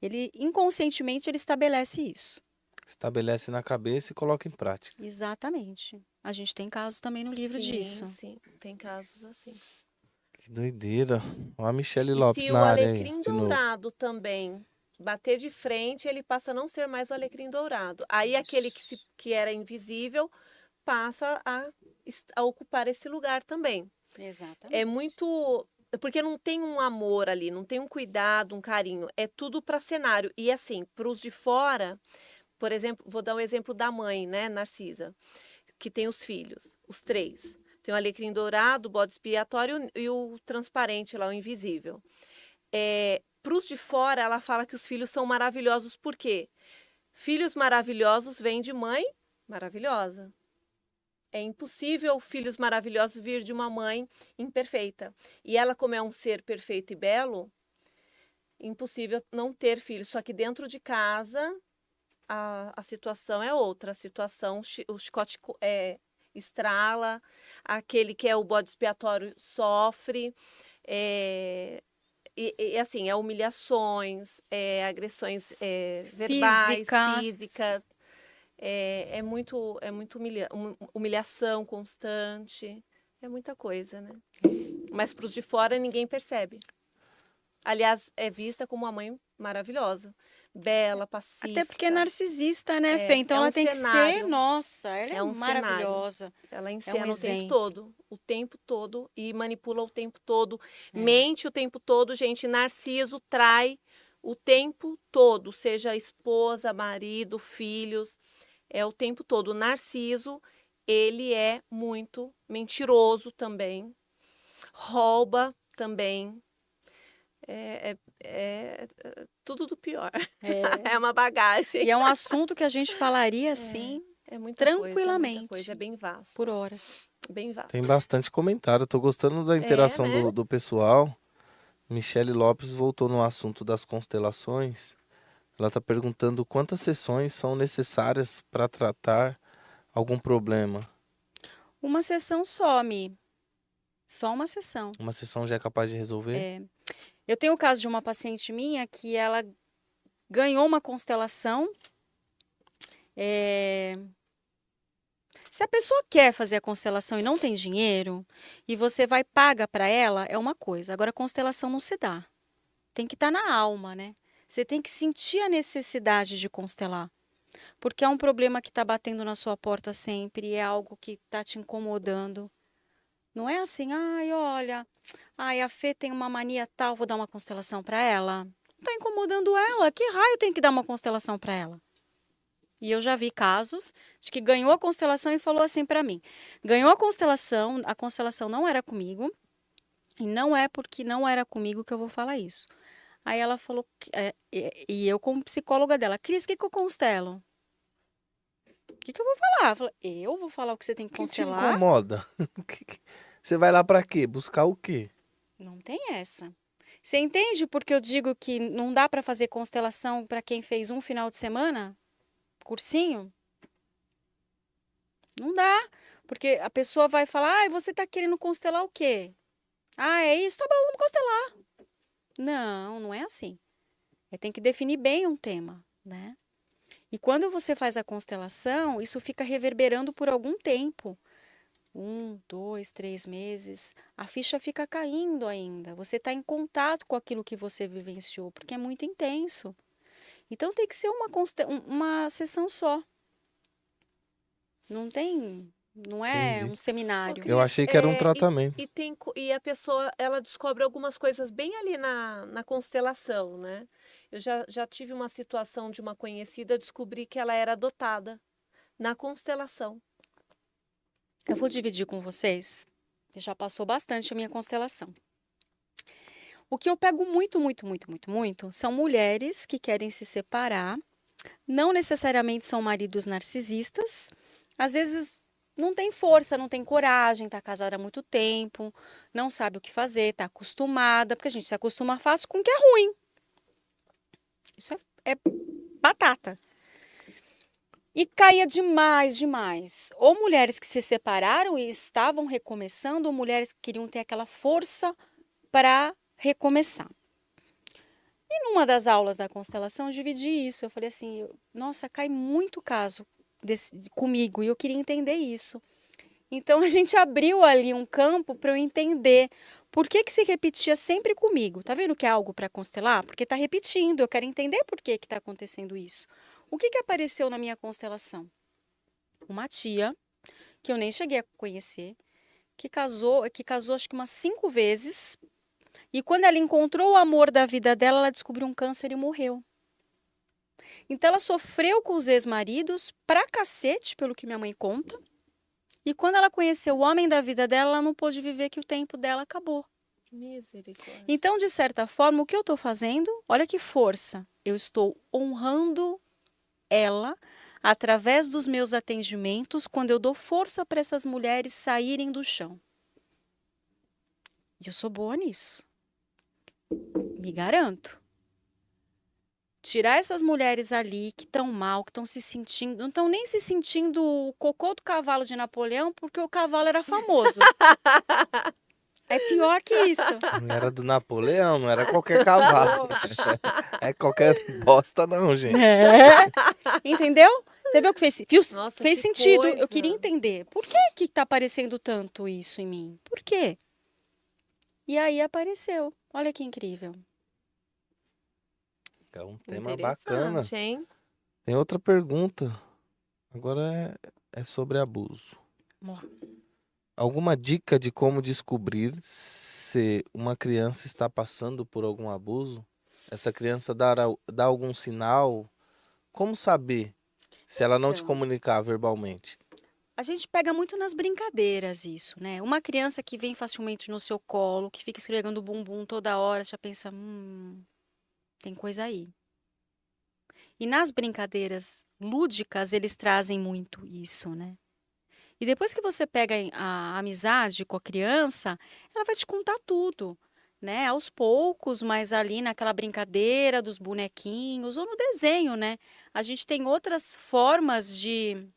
Ele, inconscientemente, ele estabelece isso. Estabelece na cabeça e coloca em prática. Exatamente. A gente tem casos também no livro disso. Sim, tem casos assim. Que doideira. Ó a Michele E Lopes se o na área aí, alecrim de novo. dourado também bater de frente, ele passa a não ser mais o alecrim dourado. Aí aquele que era invisível passa a ocupar esse lugar também. Exatamente. É muito. Porque não tem um amor ali, não tem um cuidado, um carinho. É tudo para cenário. E assim, para os de fora, por exemplo, vou dar um exemplo da mãe, né, Narcisa, que tem os filhos, os três. Tem o alecrim dourado, o bode expiatório e o transparente lá, o invisível. Para os de fora, ela fala que os filhos são maravilhosos, por quê? Filhos maravilhosos vêm de mãe maravilhosa. É impossível filhos maravilhosos vir de uma mãe imperfeita. E ela, como é um ser perfeito e belo, impossível não ter filhos. Só que dentro de casa a situação é outra. A situação, o chicote estrala, aquele que é o bode expiatório sofre. Assim, é humilhações, agressões verbais, físicas. É muito humilhação constante. É muita coisa, né? Mas para os de fora ninguém percebe. Aliás, é vista como uma mãe maravilhosa. Bela, pacífica. Até porque é narcisista, né, Fê? Então ela tem que ser, nossa, ela é maravilhosa. Ela encena o tempo todo. O tempo todo. E manipula o tempo todo. Mente o tempo todo, gente. Narciso trai o tempo todo. Seja esposa, marido, filhos. É o tempo todo. O Narciso, ele é muito mentiroso também. Rouba também. Tudo do pior. É uma bagagem. E é um assunto que a gente falaria assim, tranquilamente. Muita coisa, é bem vasto. Por horas. Bem vasto. Tem bastante comentário. Tô gostando da interação né? do pessoal. Michele Lopes voltou no assunto das constelações. Ela está perguntando quantas sessões são necessárias para tratar algum problema. Uma sessão só, Mi. Só uma sessão. Uma sessão já é capaz de resolver? Eu tenho o caso de uma paciente minha que ela ganhou uma constelação. Se a pessoa quer fazer a constelação e não tem dinheiro, e você vai e paga para ela, é uma coisa. Agora, a constelação não se dá. Tem que estar na alma, né? Você tem que sentir a necessidade de constelar. Porque é um problema que está batendo na sua porta sempre, é algo que está te incomodando. Não é assim, olha, a Fê tem uma mania tal, vou dar uma constelação para ela. Não está incomodando ela, que raio tem que dar uma constelação para ela? E eu já vi casos de que ganhou a constelação e falou assim para mim, ganhou a constelação não era comigo, e não é porque não era comigo que eu vou falar isso. Aí ela falou, e eu como psicóloga dela, Cris, o que eu constelo? O que eu vou falar? Eu falei, eu vou falar o que você tem que constelar? Que te incomoda? Você vai lá para quê? Buscar o quê? Não tem essa. Você entende porque eu digo que não dá para fazer constelação para quem fez um final de semana? Cursinho? Não dá. Porque a pessoa vai falar, você está querendo constelar o quê? É isso? Tá bom, vamos constelar. Não, não é assim. Tem que definir bem um tema, né? E quando você faz a constelação, isso fica reverberando por algum tempo. 1, 2, 3 meses. A ficha fica caindo ainda. Você está em contato com aquilo que você vivenciou, porque é muito intenso. Então tem que ser uma sessão só. Não é Entendi. um seminário. Eu achei que era um tratamento. E a pessoa, ela descobre algumas coisas bem ali na constelação, né? Eu já tive uma situação de uma conhecida, descobri que ela era adotada na constelação. Eu vou dividir com vocês, já passou bastante a minha constelação. O que eu pego muito, muito, muito, muito, muito, são mulheres que querem se separar, não necessariamente são maridos narcisistas, às vezes não tem força, não tem coragem, está casada há muito tempo, não sabe o que fazer, está acostumada, porque a gente se acostuma fácil com o que é ruim. Isso é batata. E caía demais, demais. Ou mulheres que se separaram e estavam recomeçando, ou mulheres que queriam ter aquela força para recomeçar. E numa das aulas da constelação, eu dividi isso. Eu falei assim, nossa, cai muito caso comigo e eu queria entender isso. Então a gente abriu ali um campo para eu entender por que se repetia sempre comigo. Tá vendo que é algo para constelar? Porque está repetindo, eu quero entender por que está acontecendo isso. O que apareceu na minha constelação? Uma tia, que eu nem cheguei a conhecer, que casou acho que umas 5 vezes, e quando ela encontrou o amor da vida dela, ela descobriu um câncer e morreu. Então ela sofreu com os ex-maridos pra cacete, pelo que minha mãe conta, e quando ela conheceu o homem da vida dela, ela não pôde viver, que o tempo dela acabou. Misericórdia. Então, de certa forma, o que eu estou fazendo? Olha que força. Eu estou honrando ela através dos meus atendimentos, quando eu dou força para essas mulheres saírem do chão. E eu sou boa nisso. Me garanto. Tirar essas mulheres ali que estão mal, que estão se sentindo, não estão nem se sentindo o cocô do cavalo de Napoleão, porque o cavalo era famoso. É pior que isso. Não era do Napoleão, não era qualquer cavalo. É qualquer bosta não, gente. Entendeu? Você viu que Nossa, fez que sentido. Eu coisa. queria entender. Por que tá aparecendo tanto isso em mim? Por quê? E aí apareceu. Olha que incrível. É um tema bacana. Interessante, hein? Tem outra pergunta. Agora é sobre abuso. Ó, Alguma dica de como descobrir se uma criança está passando por algum abuso? Essa criança dá algum sinal? Como saber se ela não te Então. comunicar verbalmente? A gente pega muito nas brincadeiras isso, né? Uma criança que vem facilmente no seu colo, que fica esfregando o bumbum toda hora, você já pensa, tem coisa aí. E nas brincadeiras lúdicas, eles trazem muito isso, né? E depois que você pega a amizade com a criança, ela vai te contar tudo, né? Aos poucos, mas ali naquela brincadeira dos bonequinhos ou no desenho, né? A gente tem outras formas de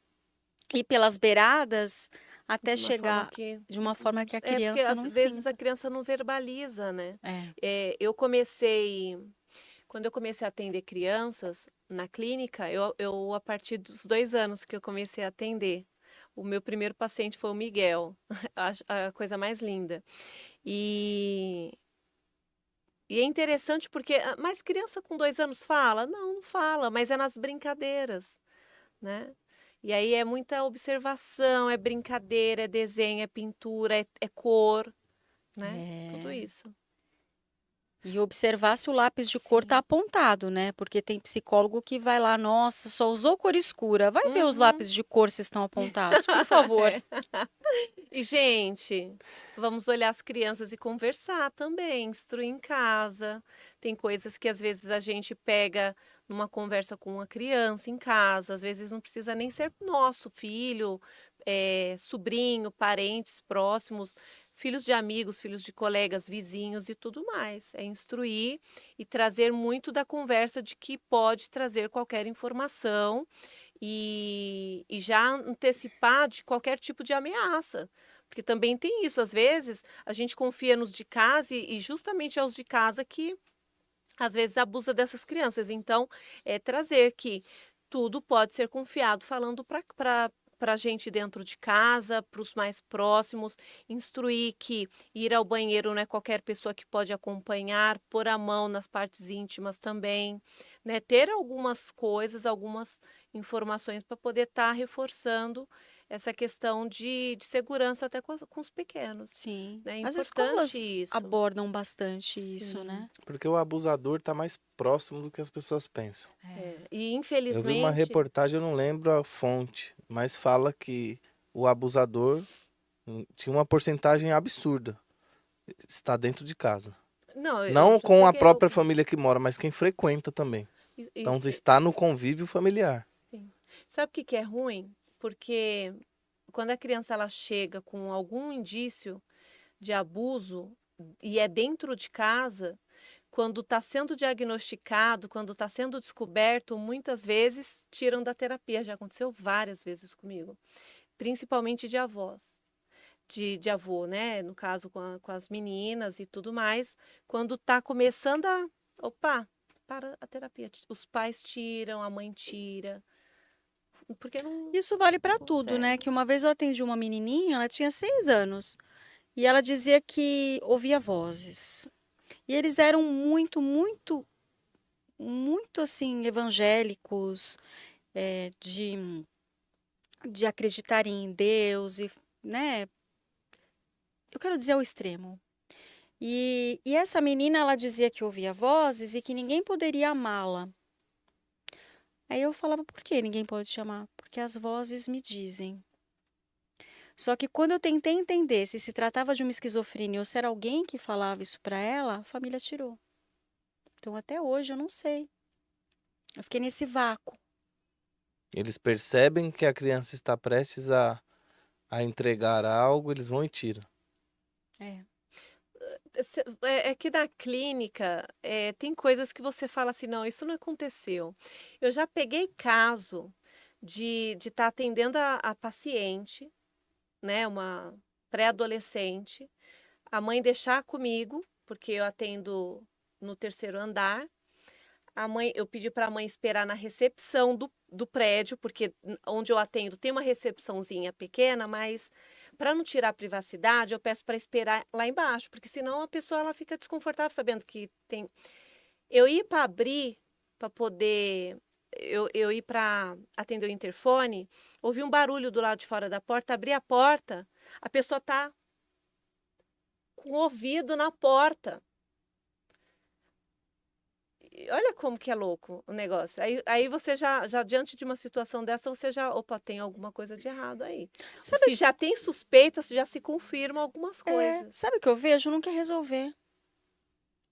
ir pelas beiradas até De uma forma chegar que... de uma forma que a É, porque criança às não vezes a sinta. criança não verbaliza, né? É. Quando eu comecei a atender crianças na clínica, eu a partir dos 2 anos que eu comecei a atender. O meu primeiro paciente foi o Miguel, a coisa mais linda. E, e é interessante porque, mas criança com 2 anos fala? Não, não fala, mas é nas brincadeiras, né? E aí é muita observação, é brincadeira, é desenho, é pintura, é cor, né? Tudo isso. E observar se o lápis de cor Sim. tá apontado, né? Porque tem psicólogo que vai lá, nossa, só usou cor escura. Vai ver os Uhum. lápis de cor se estão apontados, por favor. É. E, gente, vamos olhar as crianças e conversar também, instruir em casa. Tem coisas que às vezes a gente pega numa conversa com uma criança em casa, às vezes não precisa nem ser nosso filho, sobrinho, parentes próximos, filhos de amigos, filhos de colegas, vizinhos e tudo mais. É instruir e trazer muito da conversa de que pode trazer qualquer informação e já antecipar de qualquer tipo de ameaça. Porque também tem isso, às vezes a gente confia nos de casa e justamente é os de casa que às vezes abusa dessas crianças. Então, é trazer que tudo pode ser confiado, falando para a gente dentro de casa, para os mais próximos, instruir que ir ao banheiro não é qualquer pessoa que pode acompanhar, pôr a mão nas partes íntimas também, né? Ter algumas coisas, algumas informações para poder estar reforçando essa questão de segurança até com os pequenos. Sim. Né? É As importante escolas isso. abordam bastante isso, Sim. né? Porque o abusador está mais próximo do que as pessoas pensam. E Eu vi uma infelizmente, reportagem, eu não lembro a fonte, mas fala que o abusador tinha uma porcentagem absurda. Está dentro de casa. não, eu Não já com a peguei própria alguns. família que mora, mas quem frequenta também. E- Então e- está no convívio familiar. Sim. Sabe o que que é ruim? Porque quando a criança ela chega com algum indício de abuso e é dentro de casa, quando está sendo diagnosticado, quando está sendo descoberto, muitas vezes tiram da terapia. Já aconteceu várias vezes comigo, principalmente de avós. De avô, né? No caso com as meninas e tudo mais, quando está começando a. Opa, para a terapia. Os pais tiram, a mãe tira. Porque não Isso vale para tudo, né? consegue. Que uma vez eu atendi uma menininha, ela tinha 6 anos. E ela dizia que ouvia vozes. E eles eram muito, muito, muito assim, evangélicos, de acreditarem em Deus, e, né? Eu quero dizer ao extremo. E essa menina, ela dizia que ouvia vozes e que ninguém poderia amá-la. Aí eu falava, por que ninguém pode te amar? Porque as vozes me dizem. Só que quando eu tentei entender se tratava de uma esquizofrenia ou se era alguém que falava isso para ela, a família tirou. Então até hoje eu não sei. Eu fiquei nesse vácuo. Eles percebem que a criança está prestes a entregar algo, eles vão e tiram. É. É que na clínica, tem coisas que você fala assim: "Não, isso não aconteceu". Eu já peguei caso de estar atendendo a paciente, né, uma pré-adolescente, a mãe deixar comigo, porque eu atendo no terceiro andar. Eu pedi para a mãe esperar na recepção do prédio, porque onde eu atendo tem uma recepçãozinha pequena, mas para não tirar a privacidade, eu peço para esperar lá embaixo, porque senão a pessoa ela fica desconfortável sabendo que tem. Eu ir para abrir, para poder. Eu ir para atender o interfone, ouvi um barulho do lado de fora da porta, abri a porta, a pessoa tá com o ouvido na porta. E olha como que é louco o negócio. Aí você já diante de uma situação dessa, você já, opa, tem alguma coisa de errado aí. Sabe, Se já tem suspeita, já se confirmam algumas coisas. sabe o que eu vejo? Não quer resolver.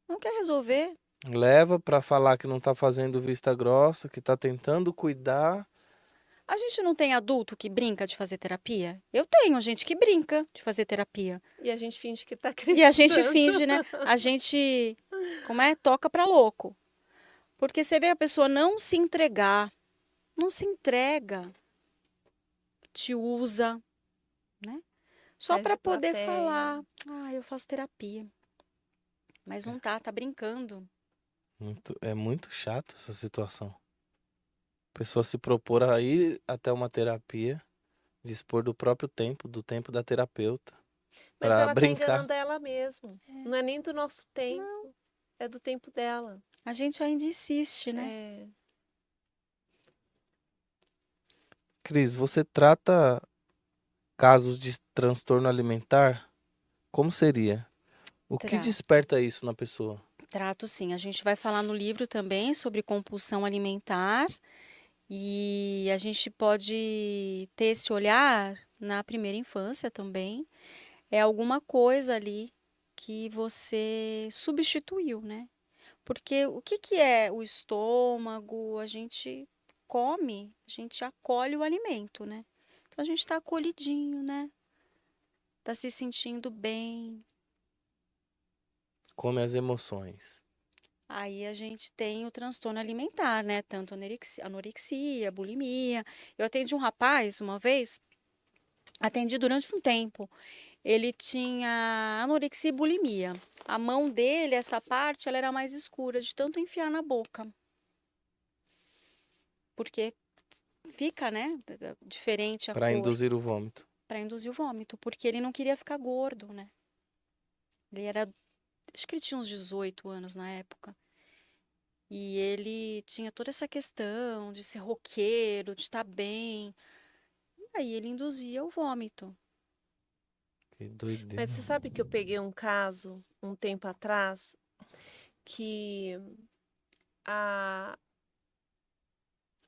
Não quer resolver. Leva para falar que não tá fazendo vista grossa, que tá tentando cuidar. A gente não tem adulto que brinca de fazer terapia? Eu tenho gente que brinca de fazer terapia. E a gente finge que tá E a gente acreditando. finge, né? A gente, como é? Toca pra louco. Porque você vê a pessoa não se entregar, não se entrega, te usa, né? Só Faz pra de poder plateia. falar, eu faço terapia. Mas não tá brincando. É muito chato essa situação. A pessoa se propor a ir até uma terapia, dispor do próprio tempo, do tempo da terapeuta, Mas para ela tá brincar. enganando ela mesma. Não é nem do nosso tempo, é do tempo dela. A gente ainda insiste, né? É. Cris, você trata casos de transtorno alimentar? Como seria? O que Trato. desperta isso na pessoa? Trato sim. A gente vai falar no livro também sobre compulsão alimentar e a gente pode ter esse olhar na primeira infância também. É alguma coisa ali que você substituiu, né? Porque o que que é o estômago? A gente come, a gente acolhe o alimento, né? Então a gente está acolhidinho, né? Tá se sentindo bem. Come as emoções. Aí a gente tem o transtorno alimentar, né? Tanto anorexia, bulimia. Eu atendi um rapaz uma vez, atendi durante um tempo. Ele tinha anorexia e bulimia. A mão dele, essa parte, ela era mais escura, de tanto enfiar na boca. Porque fica, né? Diferente a Para cor, induzir o vômito. para induzir o vômito, porque ele não queria ficar gordo, né? Ele era, acho que ele tinha uns 18 anos na época. E ele tinha toda essa questão de ser roqueiro, de estar bem. E aí ele induzia o vômito. Que doideira. Mas você sabe que eu peguei um caso um tempo atrás que a,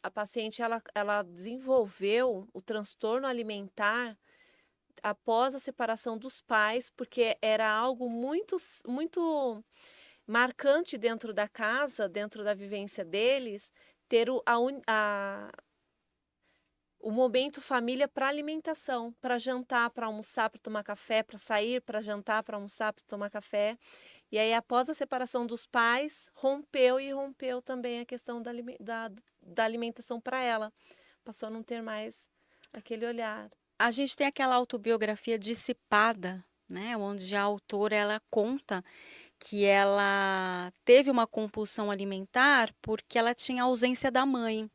a paciente ela desenvolveu o transtorno alimentar após a separação dos pais, porque era algo muito marcante dentro da casa, dentro da vivência deles, ter o momento família para alimentação, para jantar, para almoçar, para tomar café, para sair, para jantar, para almoçar, para tomar café. E aí, após a separação dos pais, rompeu também a questão da alimentação para ela. Passou a não ter mais aquele olhar. A gente tem aquela autobiografia dissipada, né? Onde a autora ela conta que ela teve uma compulsão alimentar porque ela tinha ausência da mãe.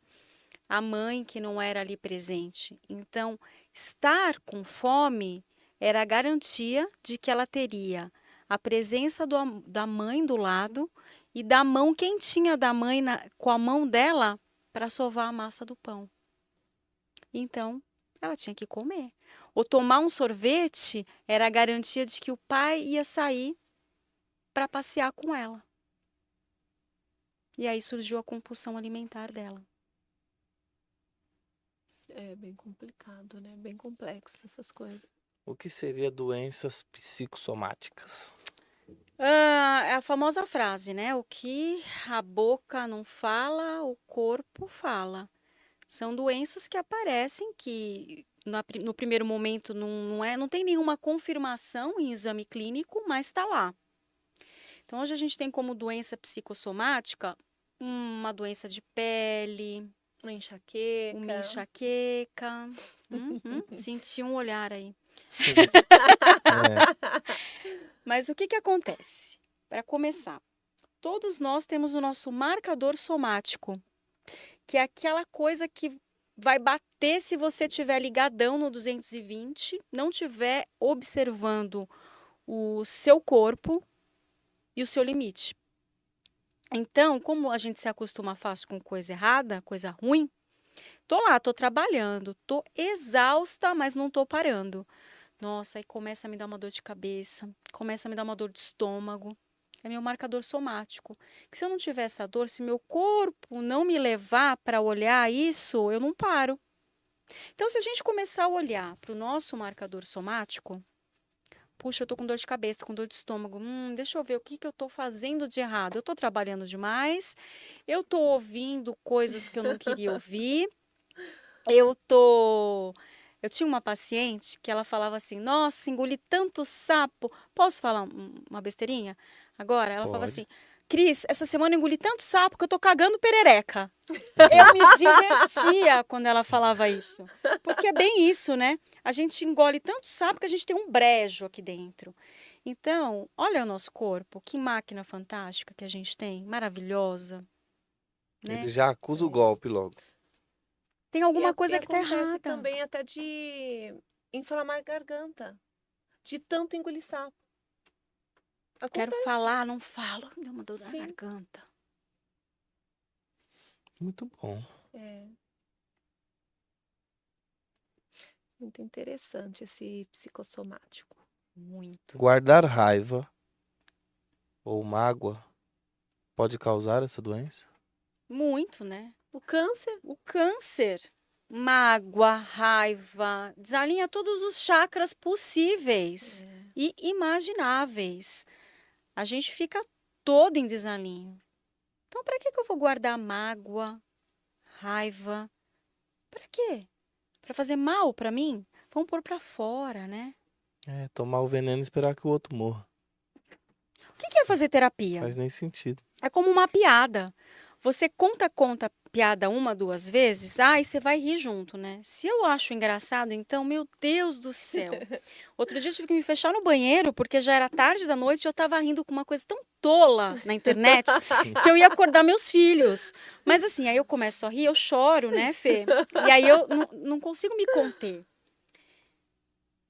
A mãe que não era ali presente. Então, estar com fome era a garantia de que ela teria a presença da mãe do lado e da mão quentinha da mãe com a mão dela para sovar a massa do pão. Então, ela tinha que comer. Ou tomar um sorvete era a garantia de que o pai ia sair para passear com ela. E aí surgiu a compulsão alimentar dela. É bem complicado, né? Bem complexo essas coisas. O que seria doenças psicossomáticas? É a famosa frase, né? O que a boca não fala, o corpo fala. São doenças que aparecem que no primeiro momento não tem nenhuma confirmação em exame clínico, mas está lá. Então, hoje a gente tem como doença psicossomática uma doença de pele, Uma enxaqueca. uma enxaqueca. Senti um olhar aí. Mas o que acontece? Para começar, todos nós temos o nosso marcador somático, que é aquela coisa que vai bater se você estiver ligadão no 220, não estiver observando o seu corpo e o seu limite. Então, como a gente se acostuma fácil com coisa errada, coisa ruim, tô lá, tô trabalhando, tô exausta, mas não tô parando. Nossa, aí começa a me dar uma dor de cabeça, começa a me dar uma dor de estômago. É meu marcador somático. Que se eu não tiver essa dor, se meu corpo não me levar para olhar isso, eu não paro. Então, se a gente começar a olhar para o nosso marcador somático, puxa, eu tô com dor de cabeça, com dor de estômago. Deixa eu ver o que eu tô fazendo de errado. Eu tô trabalhando demais, eu tô ouvindo coisas que eu não queria ouvir, Eu tinha uma paciente que ela falava assim, nossa, engoli tanto sapo. Posso falar uma besteirinha? Agora, ela falava assim, Pode. Cris, essa semana eu engoli tanto sapo que eu tô cagando perereca. Eu me divertia quando ela falava isso. Porque é bem isso, né? A gente engole tanto sapo que a gente tem um brejo aqui dentro. Então, olha o nosso corpo, que máquina fantástica que a gente tem, maravilhosa, Ele né? já acusa o golpe logo. Tem E, alguma e coisa que tá acontece errada. também até de inflamar a garganta, de tanto engolir sapo. Quero Acontece. falar, não falo. Deu uma dor na Sim. garganta. Muito bom. É. Muito interessante esse psicossomático. Muito. Guardar raiva ou mágoa pode causar essa doença? Muito, né? O câncer, O câncer, mágoa, raiva, desalinha todos os chakras possíveis e imagináveis. A gente fica todo em desalinho. Então, para que eu vou guardar mágoa, raiva? Para quê? Para fazer mal para mim? Vamos pôr para fora, né? É, tomar o veneno e esperar que o outro morra. O que é fazer terapia? Faz nem sentido. É como uma piada. Você conta a piada uma, duas vezes, e você vai rir junto, né? Se eu acho engraçado, então, meu Deus do céu. Outro dia eu tive que me fechar no banheiro, porque já era tarde da noite e eu tava rindo com uma coisa tão tola na internet que eu ia acordar meus filhos. Mas assim, aí eu começo a rir, eu choro, né, Fê? E aí eu não consigo me conter.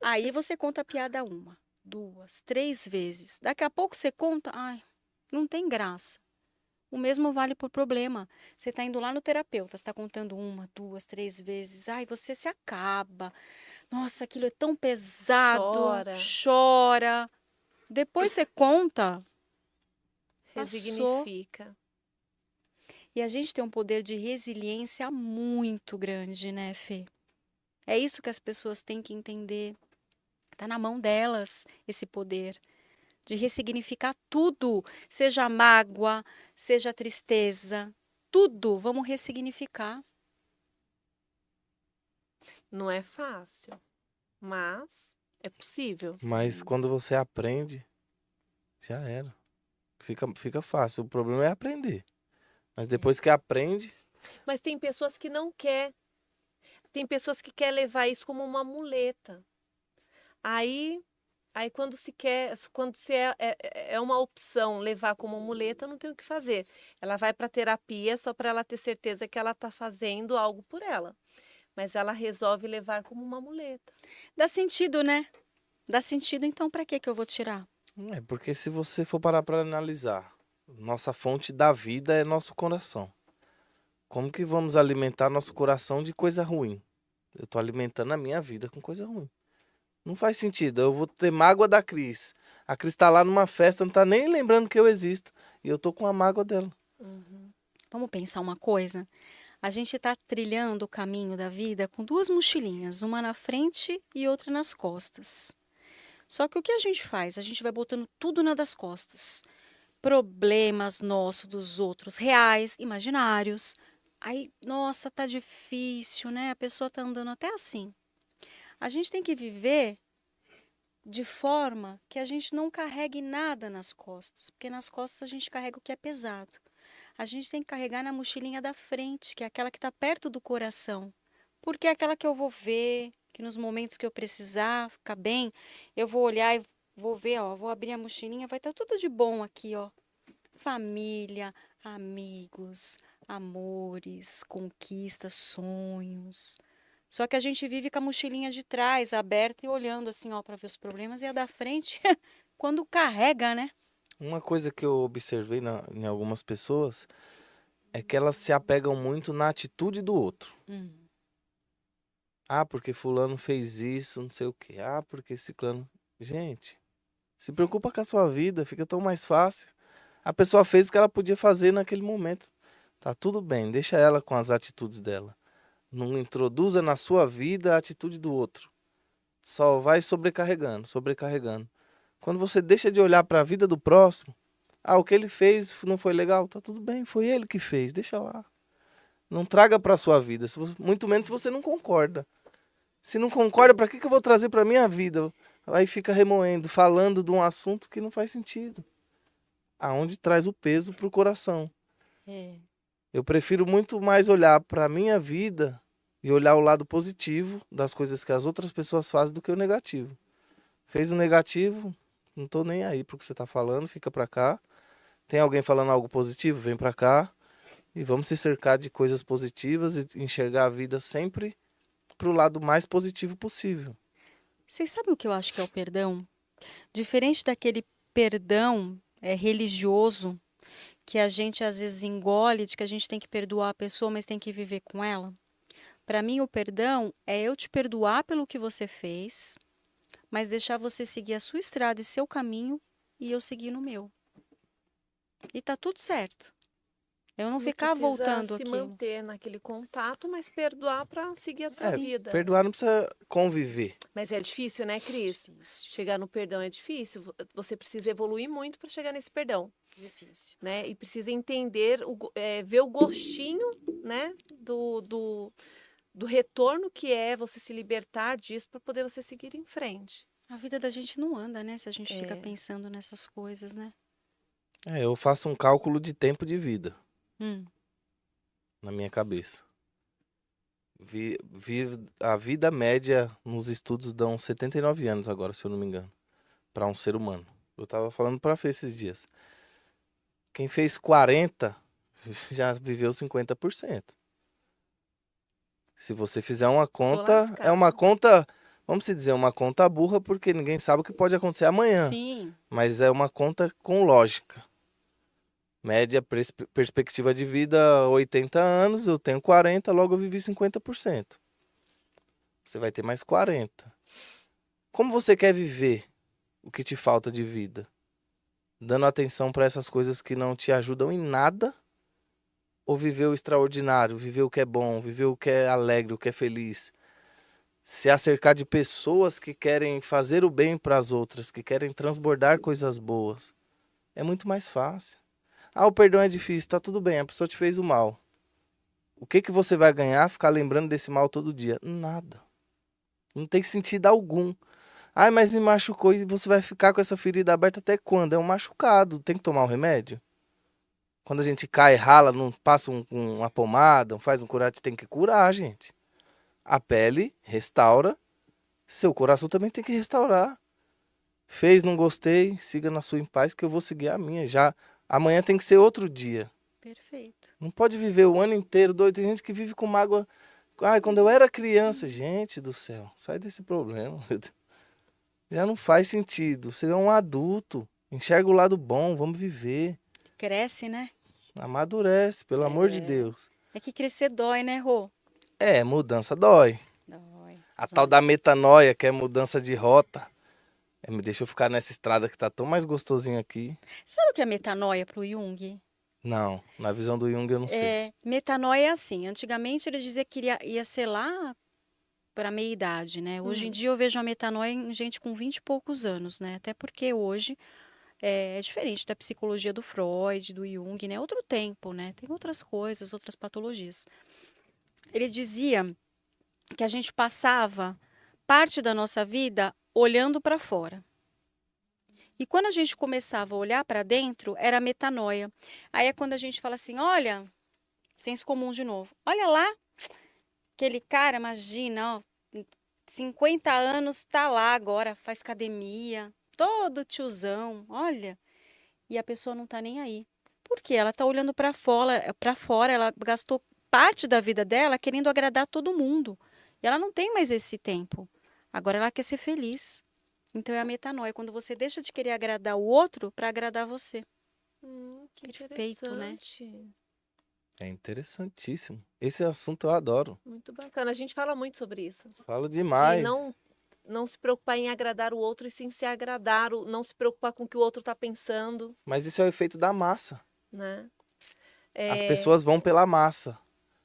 Aí você conta a piada uma, duas, três vezes. Daqui a pouco você conta, não tem graça. O mesmo vale por problema. Você está indo lá no terapeuta, está contando uma, duas, três vezes. Você se acaba. Nossa, aquilo é tão pesado. Chora. Depois você conta. Passou. resignifica. E a gente tem um poder de resiliência muito grande, né, Fê? É isso que as pessoas têm que entender. Está na mão delas esse poder de ressignificar tudo, seja mágoa, seja tristeza, tudo, vamos ressignificar. Não é fácil, mas é possível. Mas quando você aprende, já era. Fica fácil. O problema é aprender. Mas depois que aprende, Mas tem pessoas que não quer. Tem pessoas que querem levar isso como uma muleta. Aí quando se é uma opção levar como muleta, não tem o que fazer. Ela vai para terapia só para ela ter certeza que ela está fazendo algo por ela. Mas ela resolve levar como uma muleta. Dá sentido, né? Dá sentido, então para que eu vou tirar? é porque se você for parar para analisar, nossa fonte da vida é nosso coração. Como que vamos alimentar nosso coração de coisa ruim? Eu tô alimentando a minha vida com coisa ruim. Não faz sentido. Eu vou ter mágoa da Cris. A Cris tá lá numa festa, não tá nem lembrando que eu existo. E eu tô com a mágoa dela. Vamos pensar uma coisa? A gente está trilhando o caminho da vida com duas mochilinhas, uma na frente e outra nas costas. Só que o que a gente faz? A gente vai botando tudo na das costas. Problemas nossos, dos outros, reais, imaginários. Aí, nossa, tá difícil, né? A pessoa tá andando até assim. A gente tem que viver de forma que a gente não carregue nada nas costas, porque nas costas a gente carrega o que é pesado. A gente tem que carregar na mochilinha da frente, que é aquela que está perto do coração, porque é aquela que eu vou ver, que nos momentos que eu precisar ficar bem, eu vou olhar e vou ver, ó, vou abrir a mochilinha, vai estar tudo de bom aqui, ó. Família, amigos, amores, conquistas, sonhos. Só que a gente vive com a mochilinha de trás aberta e olhando assim, ó, para ver os problemas, e a da frente, quando carrega, né? Uma coisa que eu observei em algumas pessoas é que elas se apegam muito na atitude do outro. Ah, porque fulano fez isso, não sei o quê. Ah, porque ciclano... Gente, se preocupa com a sua vida, fica tão mais fácil. A pessoa fez o que ela podia fazer naquele momento. Tá tudo bem, deixa ela com as atitudes dela. Não introduza na sua vida a atitude do outro. Só vai sobrecarregando, sobrecarregando. Quando você deixa de olhar para a vida do próximo, ah, o que ele fez não foi legal, tá tudo bem, foi ele que fez, deixa lá. Não traga para sua vida, muito menos se você não concorda. Se não concorda, para que eu vou trazer para minha vida? Aí fica remoendo, falando de um assunto que não faz sentido. Aonde traz o peso pro coração. É. Eu prefiro muito mais olhar para minha vida e olhar o lado positivo das coisas que as outras pessoas fazem do que o negativo. Fez o negativo, não tô nem aí pro que você tá falando, fica pra cá. Tem alguém falando algo positivo, vem pra cá. E vamos se cercar de coisas positivas e enxergar a vida sempre pro lado mais positivo possível. Vocês sabem o que eu acho que é o perdão? Diferente daquele perdão religioso que a gente às vezes engole, de que a gente tem que perdoar a pessoa, mas tem que viver com ela. Para mim, o perdão é eu te perdoar pelo que você fez, mas deixar você seguir a sua estrada e seu caminho e eu seguir no meu. E tá tudo certo. Eu não ficar precisa voltando se aquilo. manter naquele contato, mas perdoar para seguir a sua É, vida. perdoar não precisa conviver. Mas é difícil, né, Cris? Difícil, Chegar no perdão é difícil. Você precisa evoluir muito para chegar nesse perdão, difícil. né? E precisa entender, ver o gostinho, né, do retorno que é você se libertar disso para poder você seguir em frente. A vida da gente não anda, né? Se a gente fica É. pensando nessas coisas, né? Eu faço um cálculo de tempo de vida Hum. na minha cabeça. A vida média nos estudos dão 79 anos agora, se eu não me engano, para um ser humano. Eu tava falando pra Fê esses dias. Quem fez 40 já viveu 50%. Se você fizer uma conta, é uma lascado. conta, vamos se dizer, uma conta burra, porque ninguém sabe o que pode acontecer amanhã. Sim. Mas é uma conta com lógica. Média perspectiva de vida 80 anos, eu tenho 40, logo eu vivi 50%. Você vai ter mais 40. Como você quer viver o que te falta de vida? Dando atenção para essas coisas que não te ajudam em nada? Ou viver o extraordinário, viver o que é bom, viver o que é alegre, o que é feliz? Se acercar de pessoas que querem fazer o bem para as outras, que querem transbordar coisas boas. É muito mais fácil. Ah, o perdão é difícil, tá tudo bem, a pessoa te fez o mal. O que você vai ganhar ficar lembrando desse mal todo dia? Nada. Não tem sentido algum. Ai, mas me machucou e você vai ficar com essa ferida aberta até quando? É um machucado, tem que tomar um remédio? Quando a gente cai, rala, não passa uma pomada, faz um curativo, tem que curar, gente. A pele restaura, seu coração também tem que restaurar. Fez, não gostei, siga na sua em paz que eu vou seguir a minha. Já amanhã tem que ser outro dia. Perfeito. Não pode viver o ano inteiro doido. Tem gente que vive com mágoa. Ai, quando eu era criança, gente do céu, sai desse problema. Já não faz sentido. Você é um adulto. Enxerga o lado bom, vamos viver. Cresce, né? Amadurece, pelo amor de É. Deus. É que crescer dói, né, Rô? É, mudança dói. Dói. A tal da metanoia, que é mudança de rota. Me deixa eu ficar nessa estrada que tá tão mais gostosinho aqui. Sabe o que é metanoia pro Jung? Não, na visão do Jung eu não sei. Metanoia é assim. Antigamente ele dizia que ia ser lá para meia idade, né? Hoje em dia eu vejo a metanoia em gente com 20 e poucos anos, né? Até porque hoje É diferente da psicologia do Freud, do Jung, né? Outro tempo, né? Tem outras coisas, outras patologias. Ele dizia que a gente passava parte da nossa vida olhando para fora. E quando a gente começava a olhar para dentro, era metanoia. Aí é quando a gente fala assim, olha, senso comum de novo. Olha lá, aquele cara, imagina, ó, 50 anos, tá lá agora, faz academia, todo tiozão, olha. E a pessoa não tá nem aí. Por quê? Ela tá olhando para fora, ela gastou parte da vida dela querendo agradar todo mundo. E ela não tem mais esse tempo. Agora ela quer ser feliz. Então é a metanoia, quando você deixa de querer agradar o outro para agradar você. Que Perfeito, né? interessante. É interessantíssimo. Esse assunto eu adoro. Muito bacana. A gente fala muito sobre isso. Falo De demais. não se preocupar em agradar o outro e sim se agradar, não se preocupar com o que o outro está pensando, Mas isso é o efeito da massa. né? As É, pessoas vão pela massa.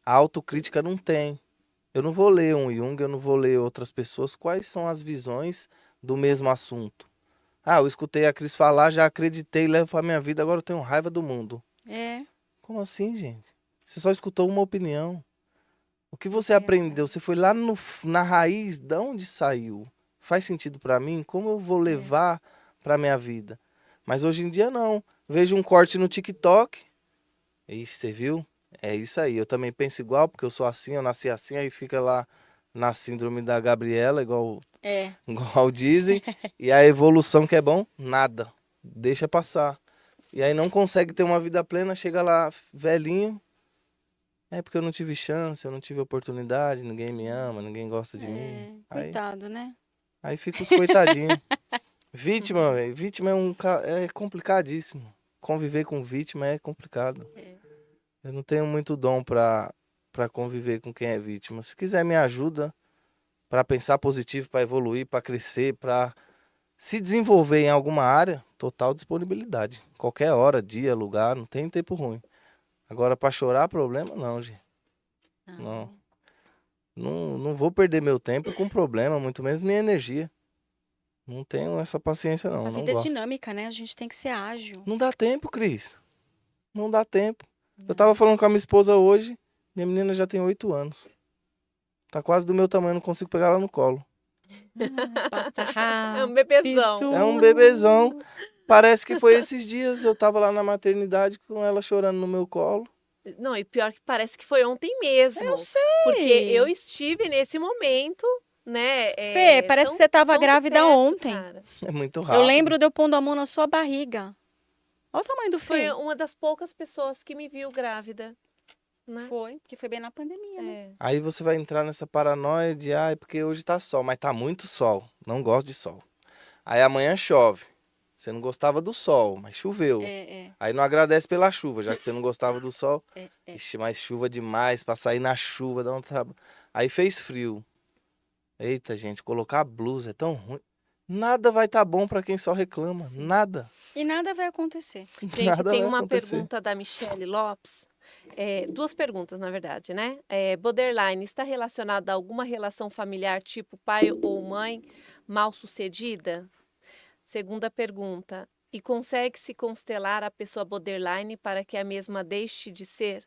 A autocrítica não tem. Eu não vou ler um Jung, eu não vou ler outras pessoas. Quais são as visões do mesmo assunto? Ah, eu escutei a Cris falar, já acreditei, levo pra minha vida, agora eu tenho raiva do mundo. É, Como assim, gente? Você só escutou uma opinião. O que não você foi aprendeu? atrás. Você foi lá na raiz, de onde saiu? Faz sentido pra mim? Como eu vou É. levar pra minha vida? Mas hoje em dia não. Vejo um corte no TikTok. Ixi, você viu? É isso aí. Eu também penso igual, porque eu sou assim, eu nasci assim, aí fica lá na síndrome da Gabriela, igual, É, igual dizem. E a evolução que é bom? Nada. Deixa passar. E aí não consegue ter uma vida plena, chega lá velhinho. É porque eu não tive chance, eu não tive oportunidade, ninguém me ama, ninguém gosta de mim. coitado, né? Aí fica os coitadinhos. Vítima, velho. Vítima é complicadíssimo. Conviver com vítima é complicado. É. Eu não tenho muito dom pra conviver com quem é vítima. Se quiser me ajuda pra pensar positivo, pra evoluir, pra crescer, pra se desenvolver em alguma área, total disponibilidade. Qualquer hora, dia, lugar, não tem tempo ruim. Agora pra chorar problema não, gente. Não. Não. Não vou perder meu tempo com problema, muito menos minha energia. Não tenho essa paciência A não, não vida é gosto. dinâmica, né? A gente tem que ser ágil. Não dá tempo, Cris. Não dá tempo. Eu tava Não. falando com a minha esposa hoje, minha menina já tem 8 anos. Tá quase do meu tamanho, não consigo pegar ela no colo. Passa é um bebezão. É um bebezão. Parece que foi esses dias, eu tava lá na maternidade com ela chorando no meu colo. Não, e pior que parece que foi ontem Eu mesmo. Porque eu sei. estive nesse momento, né? Fê, parece que você estava Tão de grávida perto, ontem. cara. É muito Eu rápido. lembro de eu pondo a mão na sua barriga. Olha o tamanho do Foi Fê. uma das poucas pessoas que me viu grávida, né? Foi, porque foi bem na pandemia, né? É. Aí você vai entrar nessa paranoia de, ah, é porque hoje tá sol, mas tá muito sol. Não gosto de sol. Aí amanhã chove. Você não gostava do sol, mas choveu. É, Aí não agradece pela chuva, já que você não gostava do sol. é. Ixi, mas chuva demais, pra sair na chuva, dá um trabalho. Aí fez frio. Eita, gente, colocar blusa é tão ruim. Nada vai estar bom pra quem só reclama. Sim. Nada. E nada vai acontecer. Gente, Nada tem vai uma acontecer. pergunta da Michelle Lopes. Duas perguntas, na verdade, né? Borderline está relacionado a alguma relação familiar, tipo pai ou mãe mal sucedida? Segunda pergunta. E consegue-se constelar a pessoa borderline para que a mesma deixe de ser?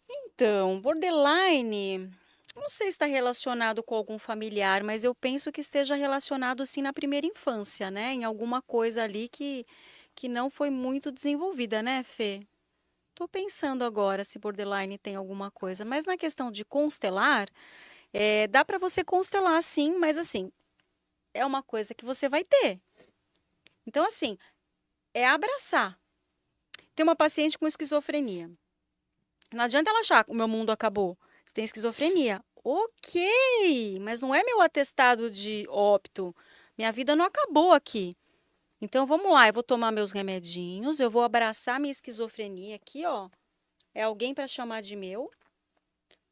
Então, borderline, não sei se está relacionado com algum familiar, mas eu penso que esteja relacionado sim na primeira infância, né? Em alguma coisa ali que não foi muito desenvolvida, né, Fê? Tô pensando agora se borderline tem alguma coisa, mas na questão de constelar, dá para você constelar sim, mas assim, é uma coisa que você vai ter. Então, assim, é abraçar. Tem uma paciente com esquizofrenia. Não adianta ela achar que o meu mundo acabou. Você tem esquizofrenia. Ok, mas não é meu atestado de óbito. Minha vida não acabou aqui. Então vamos lá, eu vou tomar meus remedinhos, eu vou abraçar minha esquizofrenia aqui, ó. É alguém para chamar de meu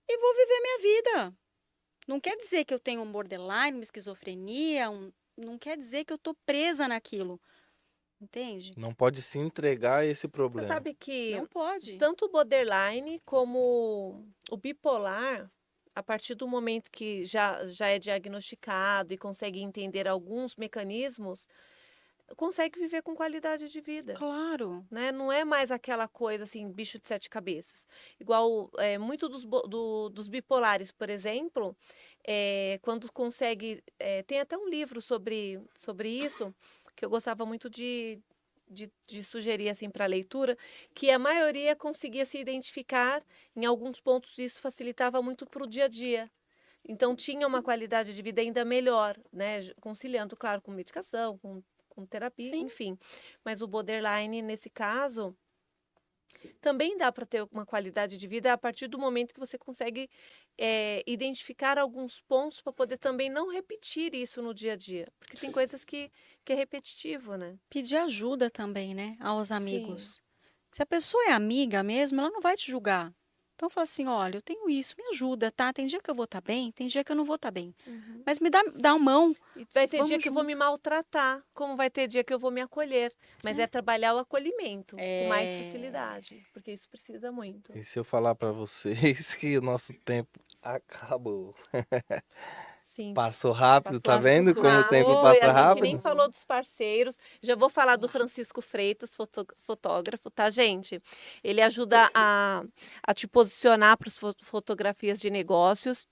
e vou viver minha vida. Não quer dizer que eu tenho um borderline, uma esquizofrenia, não quer dizer que eu tô presa naquilo. Entende? Não pode se entregar a esse Você problema. sabe que Não pode. tanto o borderline como o bipolar, a partir do momento que já é diagnosticado e consegue entender alguns mecanismos, consegue viver com qualidade de vida. Claro. Né? Não é mais aquela coisa assim, bicho de 7 cabeças. Igual muito dos bipolares, por exemplo, quando consegue. Tem até um livro sobre isso, que eu gostava muito de sugerir assim, para leitura, que a maioria conseguia se identificar em alguns pontos, e isso facilitava muito para o dia a dia. Então, tinha uma qualidade de vida ainda melhor, né? Conciliando, claro, com medicação, com terapia, Sim. enfim. Mas o borderline, nesse caso, também dá para ter uma qualidade de vida a partir do momento que você consegue identificar alguns pontos para poder também não repetir isso no dia a dia. Porque tem coisas que é repetitivo, né? Pedir ajuda também, né, aos Sim. amigos. Se a pessoa é amiga mesmo, ela não vai te julgar. Então fala assim, olha, eu tenho isso, me ajuda, tá? Tem dia que eu vou estar bem, tem dia que eu não vou estar bem. Uhum. Mas dá uma mão, E vai ter dia vamos que eu vou me junto. maltratar, como vai ter dia que eu vou me acolher. Mas é trabalhar o acolhimento com mais É, facilidade, porque isso precisa muito. E se eu falar para vocês que o nosso tempo acabou? Sim, Passou rápido, tá Passou vendo como o tempo rápido. foi. passa A gente nem rápido? falou dos parceiros. Já vou falar do Francisco Freitas, fotógrafo, tá, gente? Ele ajuda a te posicionar para as fotografias de negócios,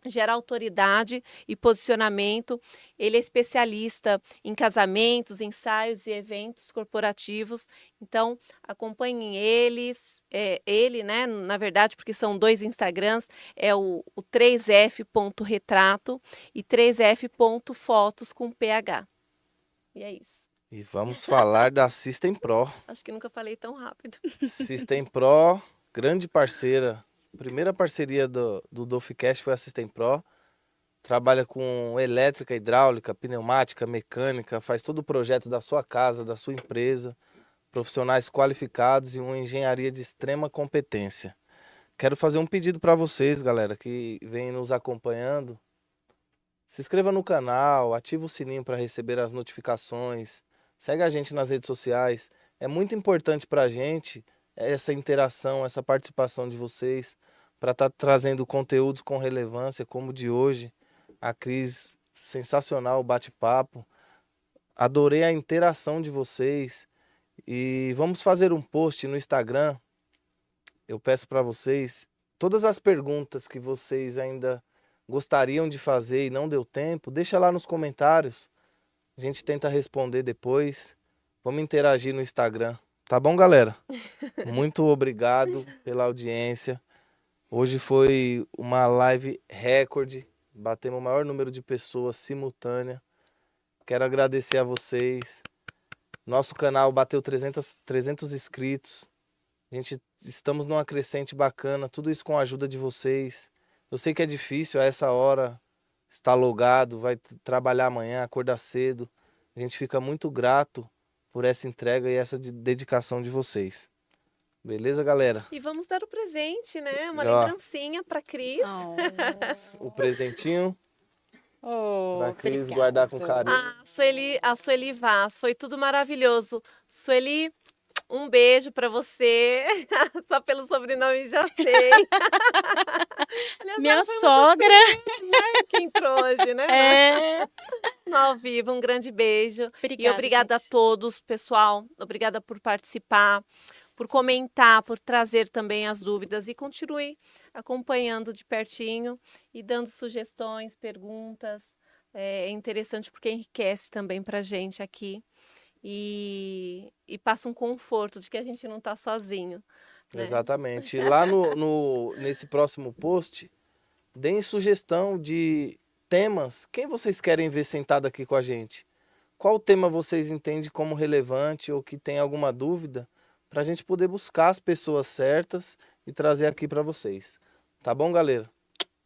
gera autoridade e posicionamento. Ele é especialista em casamentos, ensaios e eventos corporativos. Então, acompanhem ele, né? Na verdade, porque são 2 Instagrams, é o 3f.retrato e 3f.fotos com PH. E é isso. E vamos falar da System Pro. Acho que nunca falei tão rápido. System Pro, grande parceira. Primeira parceria do Doficast foi a System Pro. Trabalha com elétrica, hidráulica, pneumática, mecânica, faz todo o projeto da sua casa, da sua empresa, profissionais qualificados e uma engenharia de extrema competência. Quero fazer um pedido para vocês, galera, que vem nos acompanhando. Se inscreva no canal, ativa o sininho para receber as notificações, segue a gente nas redes sociais. É muito importante para a gente essa interação, essa participação de vocês, para estar trazendo conteúdos com relevância, como o de hoje. A Cris, sensacional o bate-papo. Adorei a interação de vocês. E vamos fazer um post no Instagram. Eu peço para vocês, todas as perguntas que vocês ainda gostariam de fazer e não deu tempo, deixa lá nos comentários. A gente tenta responder depois. Vamos interagir no Instagram. Tá bom, galera? Muito obrigado pela audiência. Hoje foi uma live recorde. Batemos o maior número de pessoas simultânea. Quero agradecer a vocês. Nosso canal bateu 300 inscritos. Estamos numa crescente bacana. Tudo isso com a ajuda de vocês. Eu sei que é difícil a essa hora estar logado, vai trabalhar amanhã, acordar cedo. A gente fica muito grato por essa entrega e essa dedicação de vocês. Beleza, galera? E vamos dar o presente, né? Uma Já. lembrancinha para Cris. O presentinho Oh, para Cris obrigada. guardar com carinho. A Sueli Vaz, foi tudo maravilhoso. Sueli, um beijo para você. Só pelo sobrenome já sei. Aliás, Minha ela foi uma sogra. que entrou hoje, né? É. No ao vivo, um grande beijo. E Obrigada, obrigada a gente. todos, pessoal. Obrigada por participar, por comentar, por trazer também as dúvidas. E continue acompanhando de pertinho e dando sugestões, perguntas. É interessante porque enriquece também para a gente aqui. E passa um conforto de que a gente não está sozinho. Né? Exatamente. E lá nesse próximo post, deem sugestão de temas. Quem vocês querem ver sentado aqui com a gente? Qual tema vocês entendem como relevante ou que tem alguma dúvida? Para a gente poder buscar as pessoas certas e trazer aqui para vocês. Tá bom, galera?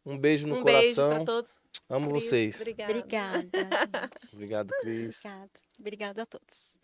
Um beijo no Beijo coração. para todos. Amo Cris, vocês. Obrigada. Obrigada, gente. Obrigado, Cris. Obrigada. Obrigada a todos.